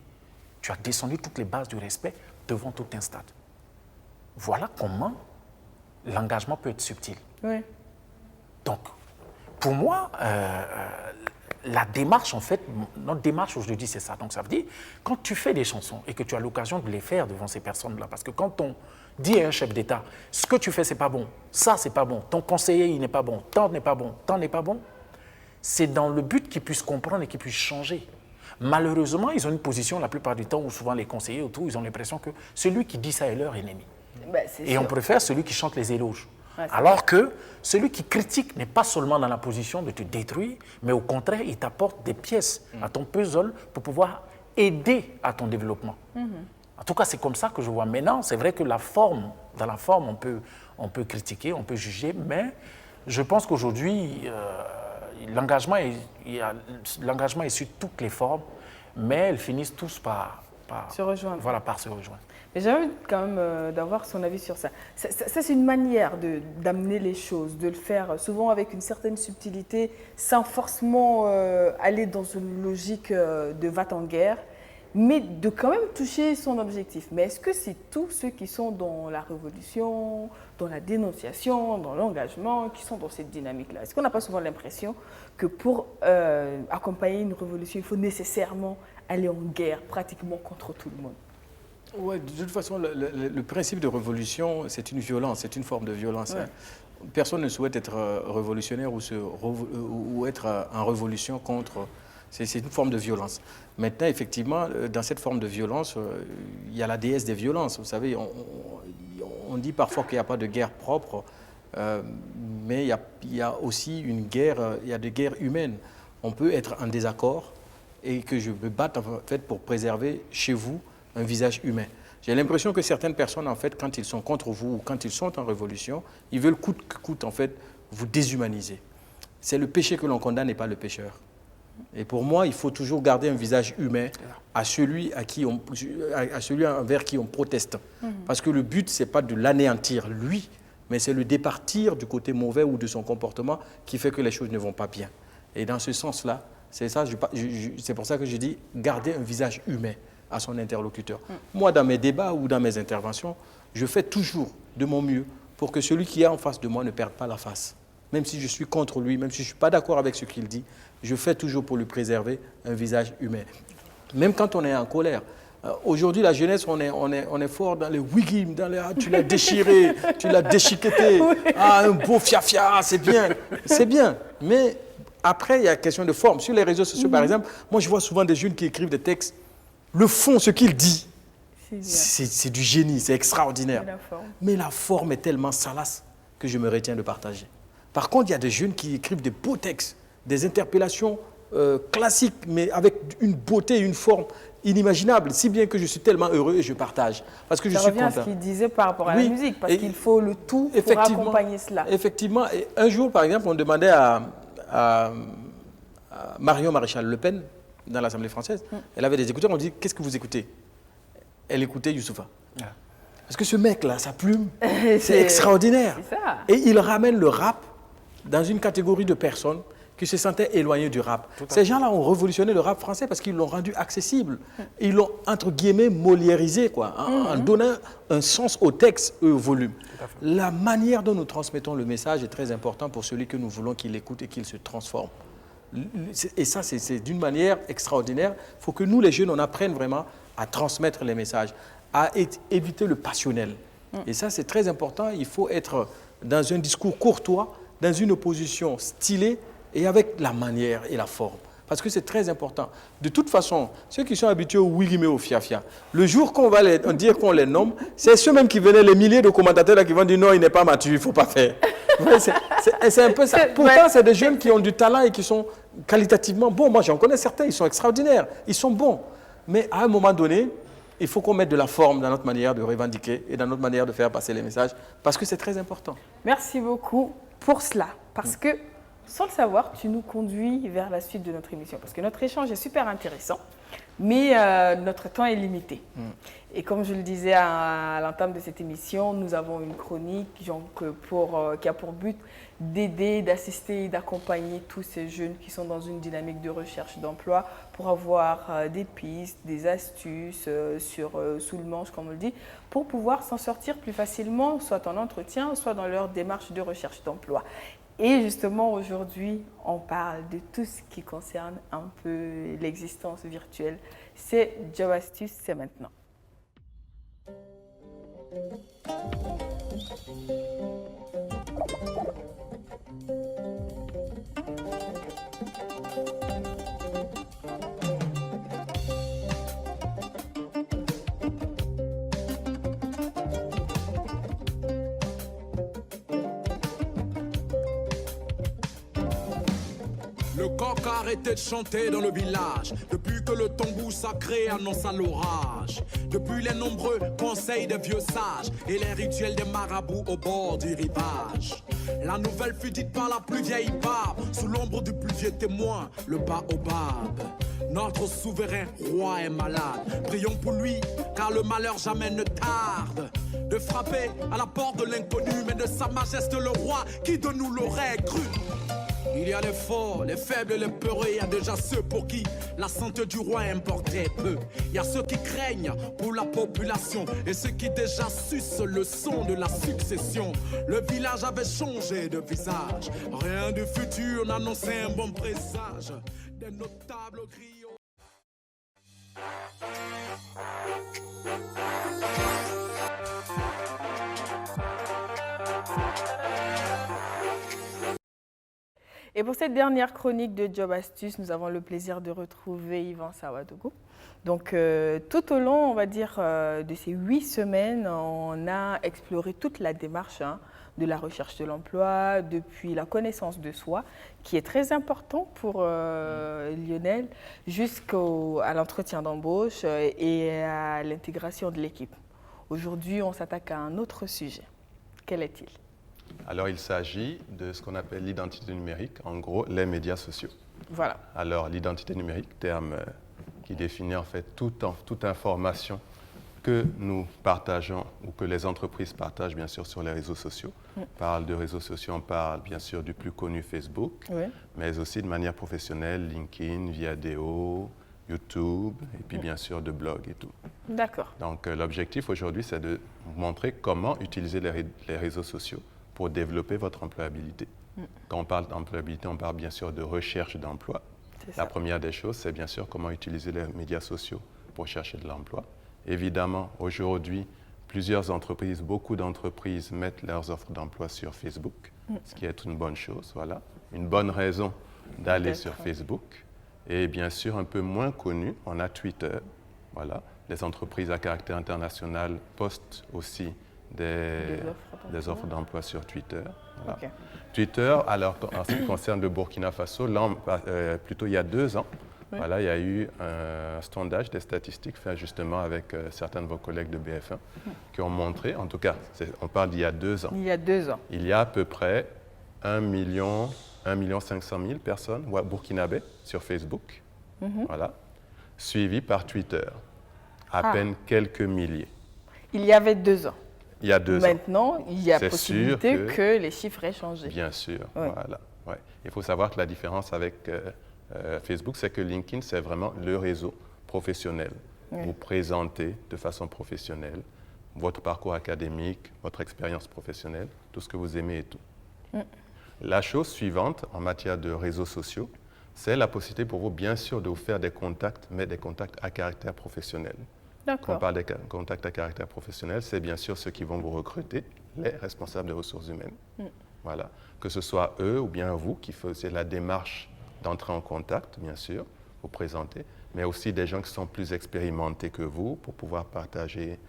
Tu as descendu toutes les bases du respect devant tout un stade. Voilà comment l'engagement peut être subtil. Oui. Donc, pour moi, la démarche, en fait, notre démarche aujourd'hui, c'est ça. Donc, ça veut dire, quand tu fais des chansons et que tu as l'occasion de les faire devant ces personnes-là, parce que quand on dit à un chef d'État, ce que tu fais, c'est pas bon, ça, c'est pas bon, ton conseiller, il n'est pas bon, tant n'est pas bon, tant n'est pas bon, c'est dans le but qu'ils puissent comprendre et qu'ils puissent changer. Malheureusement, ils ont une position la plupart du temps où souvent les conseillers autour, ils ont l'impression que celui qui dit ça est leur ennemi. Et on préfère celui qui chante les éloges. Ouais, alors que celui qui critique n'est pas seulement dans la position de te détruire, mais au contraire, il t'apporte des pièces à ton puzzle pour pouvoir aider à ton développement. En tout cas, c'est comme ça que je vois. Maintenant, c'est vrai que dans la forme, on peut critiquer, on peut juger, mais je pense qu'aujourd'hui, l'engagement est sur toutes les formes, mais elles finissent tous par se rejoindre. Voilà, par se rejoindre. Mais j'ai envie quand même d'avoir son avis sur ça. Ça, c'est une manière d'amener les choses, de le faire souvent avec une certaine subtilité, sans forcément aller dans une logique de va-t-en-guerre, mais de quand même toucher son objectif. Mais est-ce que c'est tous ceux qui sont dans la révolution, dans la dénonciation, dans l'engagement, qui sont dans cette dynamique-là? Est-ce qu'on n'a pas souvent l'impression que pour accompagner une révolution, il faut nécessairement aller en guerre pratiquement contre tout le monde? Ouais, de toute façon, le principe de révolution, c'est une violence, c'est une forme de violence. Ouais. Personne ne souhaite être révolutionnaire ou être en révolution contre... C'est une forme de violence. Maintenant, effectivement, dans cette forme de violence, il y a la déesse des violences. Vous savez, on dit parfois qu'il n'y a pas de guerre propre, mais il y a aussi une guerre, il y a des guerres humaines. On peut être en désaccord et que je me batte en fait pour préserver chez vous un visage humain. J'ai l'impression que certaines personnes, en fait, quand ils sont contre vous ou quand ils sont en révolution, ils veulent coûte que coûte, en fait, vous déshumaniser. C'est le péché que l'on condamne et pas le pécheur. Et pour moi, il faut toujours garder un visage humain à celui envers qui on proteste. Parce que le but, ce n'est pas de l'anéantir, lui, mais c'est le départir du côté mauvais ou de son comportement qui fait que les choses ne vont pas bien. Et dans ce sens-là, c'est pour ça que je dis garder un visage humain à son interlocuteur. Moi, dans mes débats ou dans mes interventions, je fais toujours de mon mieux pour que celui qui est en face de moi ne perde pas la face. Même si je suis contre lui, même si je ne suis pas d'accord avec ce qu'il dit, je fais toujours pour lui préserver un visage humain. Même quand on est en colère. Aujourd'hui, la jeunesse, on est fort dans les wigim, dans les tu l'as déchiré, tu l'as déchiqueté, un beau fiafia, c'est bien. C'est bien. Mais après, il y a question de forme. Sur les réseaux sociaux, par exemple, moi, je vois souvent des jeunes qui écrivent des textes. Le fond, ce qu'il dit, c'est du génie, c'est extraordinaire. Mais la forme est tellement salace que je me retiens de partager. Par contre, il y a des jeunes qui écrivent des beaux textes, des interpellations classiques, mais avec une beauté et une forme inimaginable, si bien que je suis tellement heureux et je partage. Parce que je suis content. Ça revient à ce qu'il disait par rapport à la musique, parce qu'il faut le tout pour accompagner cela. Effectivement. Et un jour, par exemple, on demandait à Marion Maréchal Le Pen, dans l'Assemblée française, elle avait des écouteurs, on dit « Qu'est-ce que vous écoutez ?» Elle écoutait Youssoupha. Parce que ce mec-là, sa plume, c'est extraordinaire. Et il ramène le rap dans une catégorie de personnes qui se sentaient éloignées du rap. Ces gens-là ont révolutionné le rap français parce qu'ils l'ont rendu accessible. Ils l'ont, entre guillemets, moliérisé, quoi, en donnant un sens au texte et au volume. La manière dont nous transmettons le message est très importante pour celui que nous voulons qu'il écoute et qu'il se transforme. Et ça, c'est d'une manière extraordinaire. Il faut que nous, les jeunes, on apprenne vraiment à transmettre les messages, à éviter le passionnel. Et ça, c'est très important. Il faut être dans un discours courtois, dans une opposition stylée et avec la manière et la forme. Parce que c'est très important. De toute façon, ceux qui sont habitués au wigime et au fiafia, le jour qu'on va dire qu'on les nomme, c'est ceux-mêmes qui venaient, les milliers de commentateurs là, qui vont dire non, il n'est pas mature, il ne faut pas faire. C'est un peu ça. Pourtant, c'est des jeunes qui ont du talent et qui sont qualitativement bons. Moi, j'en connais certains, ils sont extraordinaires, ils sont bons. Mais à un moment donné, il faut qu'on mette de la forme dans notre manière de revendiquer et dans notre manière de faire passer les messages, parce que c'est très important. Merci beaucoup pour cela, parce que, sans le savoir, tu nous conduis vers la suite de notre émission, parce que notre échange est super intéressant, mais notre temps est limité. Et comme je le disais à l'entame de cette émission, nous avons une chronique qui a pour but d'aider, d'assister, d'accompagner tous ces jeunes qui sont dans une dynamique de recherche d'emploi pour avoir des pistes, des astuces sous le manche, comme on le dit, pour pouvoir s'en sortir plus facilement, soit en entretien, soit dans leur démarche de recherche d'emploi. Et justement, aujourd'hui, on parle de tout ce qui concerne un peu l'existence virtuelle. C'est Job Astuce, c'est maintenant. Le coq a arrêté de chanter dans le village depuis que le tambour sacré annonça l'orage. Depuis les nombreux conseils des vieux sages et les rituels des marabouts au bord du rivage. La nouvelle fut dite par la plus vieille barbe, sous l'ombre du plus vieux témoin, le baobab. Notre souverain roi est malade, prions pour lui, car le malheur jamais ne tarde. De frapper à la porte de l'inconnu, mais de sa majesté le roi, qui de nous l'aurait cru. Il y a les forts, les faibles et les peureux. Il y a déjà ceux pour qui la santé du roi importait peu. Il y a ceux qui craignent pour la population et ceux qui déjà sucent le son de la succession. Le village avait changé de visage. Rien du futur n'annonçait un bon présage. Des notables griots. Et pour cette dernière chronique de Job Astuce, nous avons le plaisir de retrouver Yvan Sawadogo. Donc, tout au long, on va dire, de ces 8 semaines, on a exploré toute la démarche de la recherche de l'emploi, depuis la connaissance de soi, qui est très important pour Lionel, jusqu'à l'entretien d'embauche et à l'intégration de l'équipe. Aujourd'hui, on s'attaque à un autre sujet. Quel est-il? Alors, il s'agit de ce qu'on appelle l'identité numérique, en gros, les médias sociaux. Voilà. Alors, l'identité numérique, terme qui définit en fait toute information que nous partageons ou que les entreprises partagent, bien sûr, sur les réseaux sociaux. On parle de réseaux sociaux, on parle bien sûr du plus connu Facebook, mais aussi de manière professionnelle, LinkedIn, Viadeo, YouTube, et puis bien sûr de blogs et tout. D'accord. Donc, l'objectif aujourd'hui, c'est de vous montrer comment utiliser les réseaux sociaux pour développer votre employabilité. Quand on parle d'employabilité, on parle bien sûr de recherche d'emploi. La première des choses, c'est bien sûr comment utiliser les médias sociaux pour chercher de l'emploi. Évidemment, aujourd'hui, plusieurs entreprises, beaucoup d'entreprises mettent leurs offres d'emploi sur Facebook, ce qui est une bonne chose, voilà. Une bonne raison d'aller sur Facebook. Et bien sûr, un peu moins connu, on a Twitter, voilà. Les entreprises à caractère international postent aussi des offres d'emploi sur Twitter. Voilà. Okay. Twitter, alors en ce qui concerne le Burkina Faso, là, plutôt il y a 2 ans, voilà, il y a eu un sondage des statistiques fait justement avec certains de vos collègues de BF1 qui ont montré, en tout cas, on parle d'il y a 2 ans. Il y a 2 ans. Il y a à peu près 1 500 000 personnes burkinabés sur Facebook, voilà, suivis par Twitter, à peine quelques milliers. Il y avait 2 ans. Il y a 2 ans. Maintenant, il y a possibilité que les chiffres aient changé. Bien sûr, voilà. Ouais. Il faut savoir que la différence avec Facebook, c'est que LinkedIn, c'est vraiment le réseau professionnel. Vous présentez de façon professionnelle votre parcours académique, votre expérience professionnelle, tout ce que vous aimez et tout. La chose suivante en matière de réseaux sociaux, c'est la possibilité pour vous, bien sûr, de vous faire des contacts, mais des contacts à caractère professionnel. Quand on parle de contacts à caractère professionnel, c'est bien sûr ceux qui vont vous recruter, les responsables des ressources humaines. Voilà. Que ce soit eux ou bien vous qui faisiez la démarche d'entrer en contact, bien sûr, vous présenter, mais aussi des gens qui sont plus expérimentés que vous pour pouvoir partager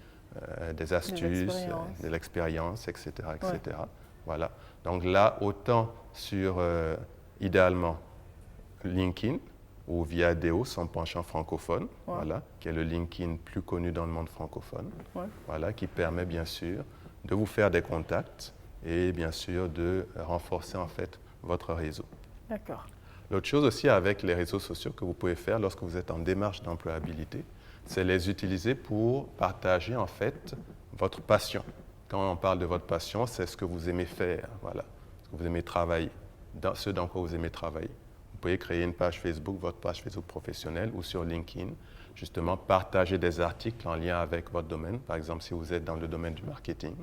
des astuces, de l'expérience, etc. etc. Voilà. Donc là, autant sur, idéalement, LinkedIn, ou Viadeo, son penchant francophone, voilà, qui est le LinkedIn plus connu dans le monde francophone, voilà, qui permet bien sûr de vous faire des contacts et bien sûr de renforcer en fait votre réseau. D'accord. L'autre chose aussi avec les réseaux sociaux que vous pouvez faire lorsque vous êtes en démarche d'employabilité, c'est les utiliser pour partager en fait votre passion. Quand on parle de votre passion, c'est ce que vous aimez faire, voilà, ce que vous aimez travailler, ce dans quoi vous aimez travailler. Vous pouvez créer une page Facebook, votre page Facebook professionnelle ou sur LinkedIn, justement partager des articles en lien avec votre domaine. Par exemple, si vous êtes dans le domaine du marketing,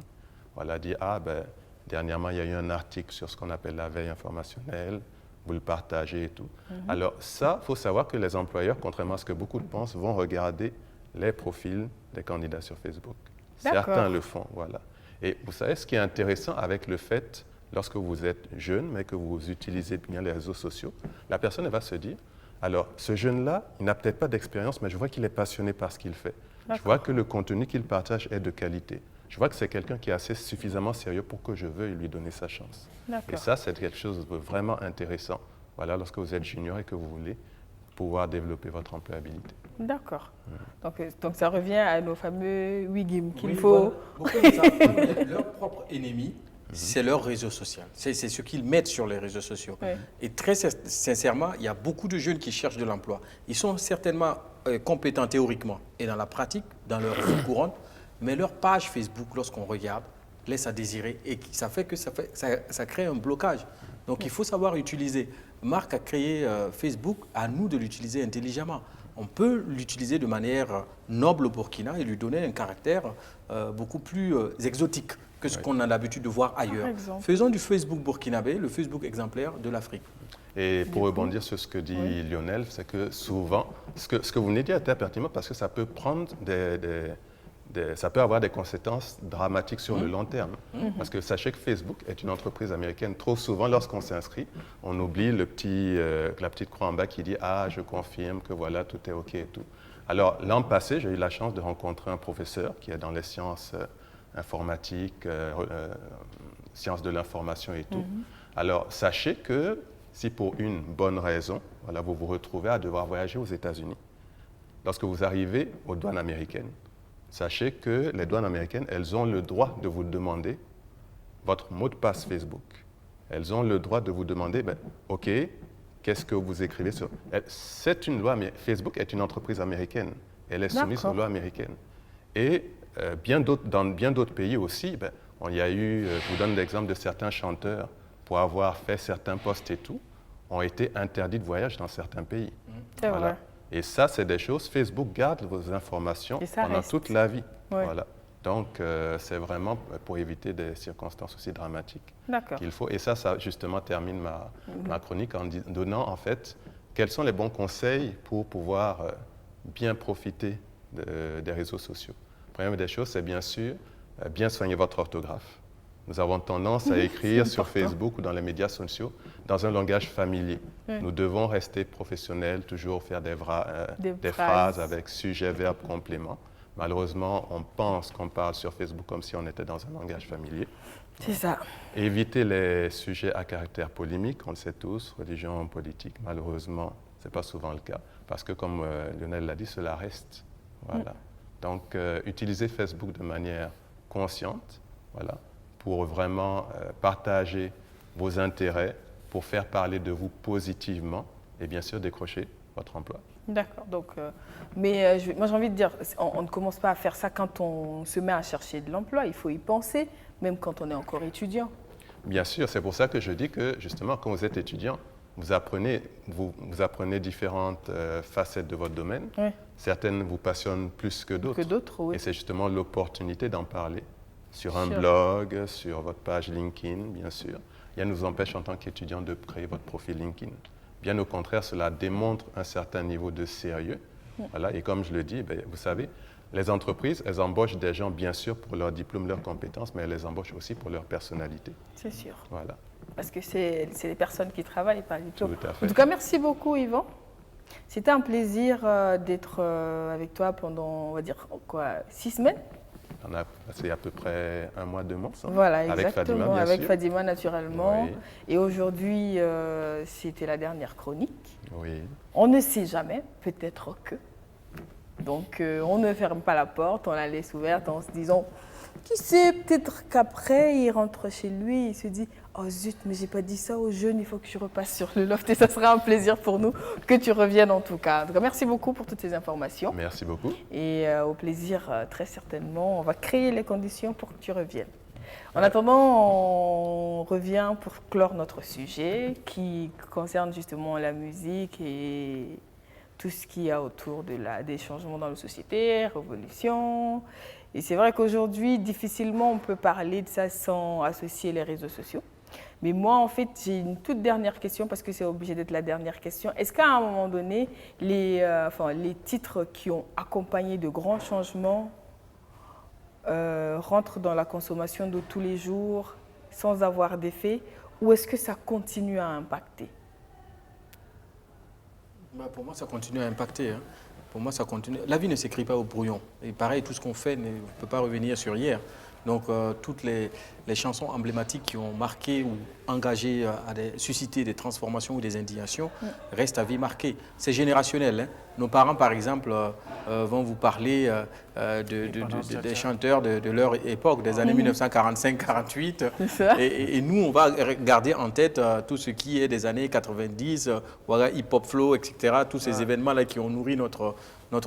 voilà, dire dernièrement, il y a eu un article sur ce qu'on appelle la veille informationnelle, vous le partagez et tout. Alors ça, il faut savoir que les employeurs, contrairement à ce que beaucoup pensent, vont regarder les profils des candidats sur Facebook. Certains le font, voilà. Et vous savez, ce qui est intéressant avec le fait, lorsque vous êtes jeune, mais que vous utilisez bien les réseaux sociaux, la personne elle va se dire, alors ce jeune-là, il n'a peut-être pas d'expérience, mais je vois qu'il est passionné par ce qu'il fait. Je vois que le contenu qu'il partage est de qualité. Je vois que c'est quelqu'un qui est assez suffisamment sérieux pour que je veuille lui donner sa chance. Et ça, c'est quelque chose de vraiment intéressant. Voilà, lorsque vous êtes junior et que vous voulez pouvoir développer votre employabilité. D'accord. Donc ça revient à nos fameux WIGIM qu'il faut... Voilà. Leur propre ennemi, c'est leur réseau social. C'est ce qu'ils mettent sur les réseaux sociaux. Et très sincèrement, il y a beaucoup de jeunes qui cherchent de l'emploi. Ils sont certainement compétents théoriquement et dans la pratique, dans leur vie courante, mais leur page Facebook, lorsqu'on regarde, laisse à désirer et ça fait que ça crée un blocage. Donc il faut savoir utiliser. Marc a créé Facebook, à nous de l'utiliser intelligemment. On peut l'utiliser de manière noble au Burkina et lui donner un caractère beaucoup plus exotique que ce qu'on a l'habitude de voir ailleurs. Faisons du Facebook burkinabé le Facebook exemplaire de l'Afrique. Et pour rebondir sur ce que dit Lionel, c'est que souvent, ce que vous venez de dire est pertinent parce que ça peut prendre ça peut avoir des conséquences dramatiques sur le long terme. Parce que sachez que Facebook est une entreprise américaine. Trop souvent, lorsqu'on s'inscrit, on oublie la petite croix en bas qui dit « Ah, je confirme que voilà, tout est OK et tout ». Alors, l'an passé, j'ai eu la chance de rencontrer un professeur qui est dans les sciences informatiques, sciences de l'information et tout. Alors, sachez que si pour une bonne raison, voilà, vous vous retrouvez à devoir voyager aux États-Unis, lorsque vous arrivez aux douanes américaines, sachez que les douanes américaines, elles ont le droit de vous demander votre mot de passe Facebook. Elles ont le droit de vous demander, OK, qu'est-ce que vous écrivez sur... C'est une loi, Facebook est une entreprise américaine. Elle est soumise aux lois américaines. Et dans bien d'autres pays aussi, il y a eu, je vous donne l'exemple de certains chanteurs, pour avoir fait certains posts et tout, ont été interdits de voyage dans certains pays. C'est vrai. Et ça, c'est des choses, Facebook garde vos informations pendant toute la vie. Ouais. Voilà. Donc, c'est vraiment pour éviter des circonstances aussi dramatiques qu'il faut. Et ça justement termine ma chronique en donnant, en fait, quels sont les bons conseils pour pouvoir bien profiter des réseaux sociaux. La première des choses, c'est bien sûr bien soigner votre orthographe. Nous avons tendance à écrire sur Facebook ou dans les médias sociaux dans un langage familier. Nous devons rester professionnels, toujours faire des phrases avec sujet, verbe, complément. Malheureusement, on pense qu'on parle sur Facebook comme si on était dans un langage familier. C'est ça. Éviter les sujets à caractère polémique, on le sait tous, religion, politique. Malheureusement, ce n'est pas souvent le cas. Parce que comme Lionel l'a dit, cela reste. Voilà. Donc, utilisez Facebook de manière consciente, voilà, pour vraiment partager vos intérêts, pour faire parler de vous positivement et bien sûr décrocher votre emploi. D'accord. Donc, moi, j'ai envie de dire, on ne commence pas à faire ça quand on se met à chercher de l'emploi. Il faut y penser, même quand on est encore étudiant. Bien sûr, c'est pour ça que je dis que justement, quand vous êtes étudiant, vous apprenez différentes facettes de votre domaine. Oui. Certaines vous passionnent plus que d'autres. Oui. Et c'est justement l'opportunité d'en parler sur un blog, sur votre page LinkedIn, bien sûr. Rien ne vous empêche en tant qu'étudiant de créer votre profil LinkedIn. Bien au contraire, cela démontre un certain niveau de sérieux. Voilà. Et comme je le dis, vous savez, les entreprises, elles embauchent des gens, bien sûr, pour leur diplôme, leurs compétences, mais elles les embauchent aussi pour leur personnalité. C'est sûr. Voilà. Parce que c'est les personnes qui travaillent, pas les diplômes. Tout à fait. En tout cas, merci beaucoup, Yvan. C'était un plaisir d'être avec toi pendant, on va dire, 6 semaines. On a passé à peu près 1 mois, 2 mois ensemble. Voilà, avec exactement. Fadima, bien avec sûr. Fadima, naturellement. Oui. Et aujourd'hui, c'était la dernière chronique. Oui. On ne sait jamais, peut-être que. Donc, on ne ferme pas la porte, on la laisse ouverte en se disant, qui sait, peut-être qu'après, il rentre chez lui et il se dit, oh zut, mais j'ai pas dit ça aux jeunes, il faut que je repasse sur le loft. Et ça sera un plaisir pour nous que tu reviennes en tout cas. En tout cas, merci beaucoup pour toutes ces informations. Merci beaucoup. Et au plaisir, très certainement, on va créer les conditions pour que tu reviennes. En attendant, on revient pour clore notre sujet qui concerne justement la musique et tout ce qu'il y a autour des changements dans la société, révolution. Et c'est vrai qu'aujourd'hui, difficilement, on peut parler de ça sans associer les réseaux sociaux. Mais moi, en fait, j'ai une toute dernière question, parce que c'est obligé d'être la dernière question. Est-ce qu'à un moment donné, les titres qui ont accompagné de grands changements rentrent dans la consommation de tous les jours sans avoir d'effet, ou est-ce que ça continue à impacter? Pour moi, ça continue à impacter. Hein. Pour moi, ça continue. La vie ne s'écrit pas au brouillon. Et pareil, tout ce qu'on fait ne peut pas revenir sur hier. Donc, toutes les chansons emblématiques qui ont marqué ou engagé, suscité des transformations ou des indignations restent à vie marquée. C'est générationnel. Hein. Nos parents, par exemple, vont vous parler des chanteurs de leur époque, des années 1945-48. Et nous, on va garder en tête tout ce qui est des années 90, voilà, hip-hop flow, etc. Tous ces événements-là qui ont nourri notre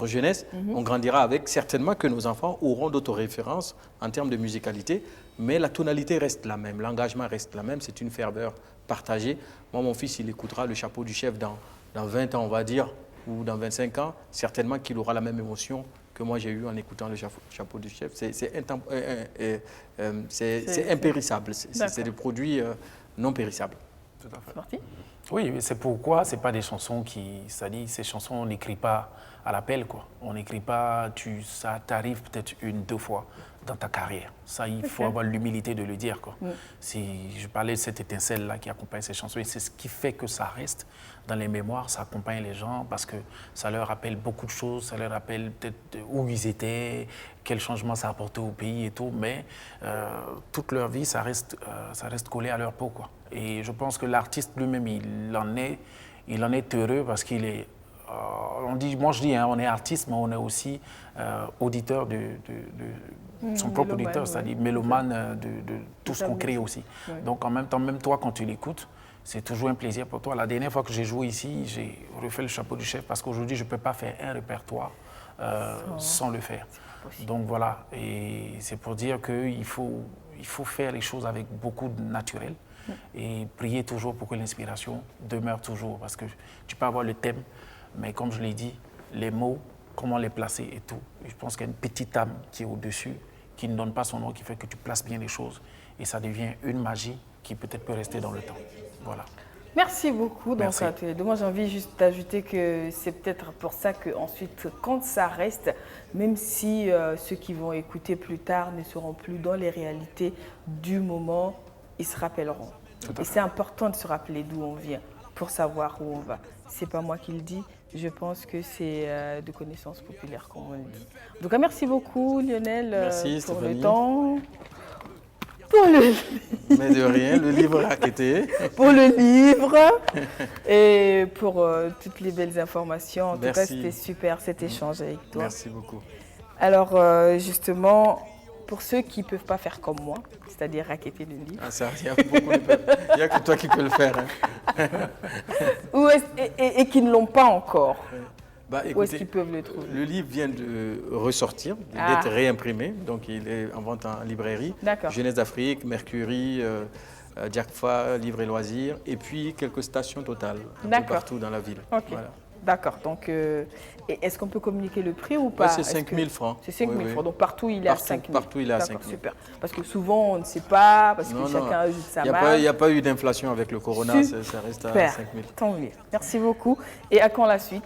jeunesse. On grandira avec. Certainement que nos enfants auront d'autres références en termes de musicalité, mais la tonalité reste la même, l'engagement reste la même, c'est une ferveur partagée. Moi, mon fils, il écoutera le chapeau du chef dans 20 ans, on va dire, ou dans 25 ans, certainement qu'il aura la même émotion que moi j'ai eu en écoutant le chapeau du chef. C'est impérissable, c'est des produits non périssables. C'est parti. Oui, mais c'est pourquoi ce n'est pas des chansons qui... C'est-à-dire, ces chansons, on n'écrit pas à l'appel, quoi. On n'écrit pas... Ça t'arrive peut-être 1-2 fois dans ta carrière. Ça, il faut avoir l'humilité de le dire, quoi. Je parlais de cette étincelle-là qui accompagne ces chansons, et c'est ce qui fait que ça reste dans les mémoires, ça accompagne les gens, parce que ça leur rappelle beaucoup de choses, ça leur rappelle peut-être où ils étaient, quel changement ça a apporté au pays et tout, mais toute leur vie, ça reste collé à leur peau, quoi. Et je pense que l'artiste lui-même, il en est heureux parce qu'il est... moi je dis, on est artiste, mais on est aussi auditeur de son propre auditeur, c'est-à-dire mélomane de tout ce qu'on crée aussi. Ouais. Donc en même temps, même toi, quand tu l'écoutes, c'est toujours un plaisir pour toi. La dernière fois que j'ai joué ici, j'ai refait le chapeau du chef parce qu'aujourd'hui, je ne peux pas faire un répertoire sans le faire. Donc voilà, et c'est pour dire qu'il faut faire les choses avec beaucoup de naturel. Et prier toujours pour que l'inspiration demeure toujours. Parce que tu peux avoir le thème, mais comme je l'ai dit, les mots, comment les placer et tout. Et je pense qu'il y a une petite âme qui est au-dessus, qui ne donne pas son nom, qui fait que tu places bien les choses. Et ça devient une magie qui peut-être peut rester dans le temps. Voilà. Merci beaucoup. Merci. Donc, moi, j'ai envie juste d'ajouter que c'est peut-être pour ça qu'ensuite, quand ça reste, même si ceux qui vont écouter plus tard ne seront plus dans les réalités du moment, ils se rappelleront. Et c'est important de se rappeler d'où on vient pour savoir où on va. C'est pas moi qui le dis, je pense que c'est de connaissances populaires, comme on le dit. En tout cas, merci beaucoup Lionel pour le temps. Pour le Mais de rien, le livre raquetté. Pour le livre et pour toutes les belles informations. En tout cas, c'était super cet échange avec toi. Merci beaucoup. Alors, justement, pour ceux qui ne peuvent pas faire comme moi, c'est-à-dire raqueter le livre. Ah, ça, il n'y a que toi qui peux le faire. Hein. Et qui ne l'ont pas encore. Écoutez, où est-ce qu'ils peuvent le trouver? Le livre vient de ressortir, d'être réimprimé, donc il est en vente en librairie. Jeunesse d'Afrique, Mercury, Diakfa, Livres et Loisirs, et puis quelques stations totales, un peu partout dans la ville. Okay. Voilà. D'accord, donc est-ce qu'on peut communiquer le prix ou pas? C'est 5 000 francs. C'est 5 000 francs, donc partout il est à 5 000. Partout il est à 5 000. Super, parce que souvent on ne sait pas, parce que chacun ajoute sa marge. Il n'y a pas eu d'inflation avec le corona, ça reste à 5 000. Tant mieux, merci beaucoup. Et à quand la suite?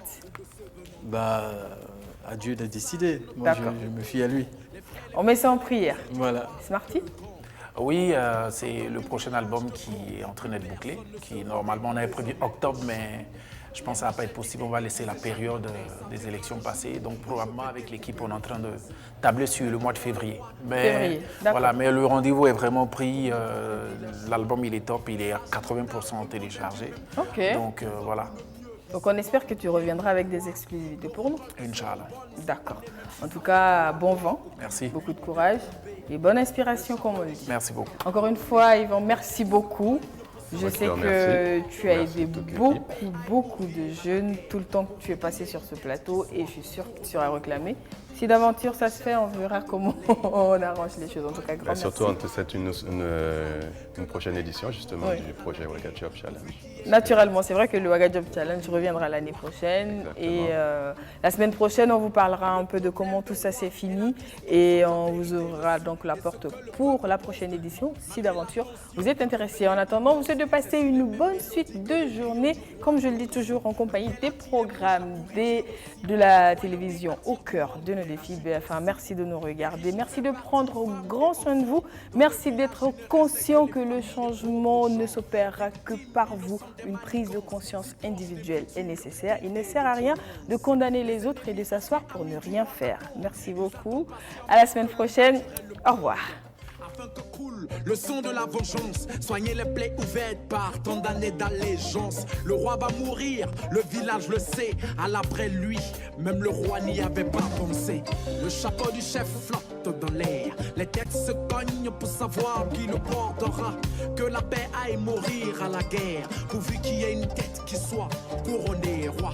À Dieu de décider. Moi, je me fie à lui. On met ça en prière. Voilà. Smarty? Oui, c'est le prochain album qui est en train d'être bouclé, qui normalement on avait prévu octobre, mais je pense que ça ne va pas être possible. On va laisser la période des élections passer. Donc probablement avec l'équipe, on est en train de tabler sur le mois de février. Mais le rendez-vous est vraiment pris. L'album, il est top, il est à 80% téléchargé. Donc voilà. Donc on espère que tu reviendras avec des exclusivités pour nous. Inch'Allah. D'accord. En tout cas, bon vent. Merci. Beaucoup de courage et bonne inspiration, comme on le dit. Merci beaucoup. Encore une fois, Yvan, merci beaucoup. Je sais que tu as aidé beaucoup de jeunes tout le temps que tu es passé sur ce plateau et je suis sûre que tu seras réclamé. Si d'aventure ça se fait, on verra comment on arrange les choses. En tout cas, grand merci. Surtout, on te souhaite une prochaine édition justement du projet Waga Job Challenge. Naturellement, c'est vrai que le Waga Job Challenge reviendra l'année prochaine. Exactement. Et la semaine prochaine, on vous parlera un peu de comment tout ça s'est fini et on vous ouvrira donc la porte pour la prochaine édition si d'aventure vous êtes intéressés. En attendant, vous souhaite de passer une bonne suite de journée, comme je le dis toujours, en compagnie des programmes de la télévision au cœur de nos défis BF1. Merci de nous regarder, merci de prendre grand soin de vous, merci d'être conscient que le changement ne s'opérera que par vous. Une prise de conscience individuelle est nécessaire. Il ne sert à rien de condamner les autres et de s'asseoir pour ne rien faire. Merci beaucoup. À la semaine prochaine. Au revoir. Le son de la vengeance, soigner les plaies ouvertes par tant d'années d'allégeance. Le roi va mourir, le village le sait. À l'après lui, même le roi n'y avait pas pensé. Le chapeau du chef flotte dans l'air. Les têtes se cognent pour savoir qui le portera. Que la paix aille mourir à la guerre, pourvu qu'il y ait une tête qui soit couronnée roi.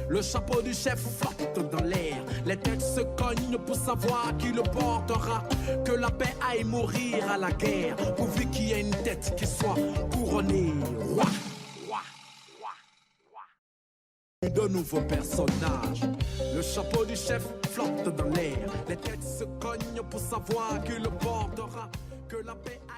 Le chapeau du chef flotte dans l'air. Les têtes se cognent pour savoir qui le portera. Que la paix aille mourir à la guerre, pourvu qu'il y ait une tête qui soit couronnée roi. De nouveaux personnages. Le chapeau du chef flotte dans l'air. Les têtes se cognent pour savoir qui le portera. Que la paix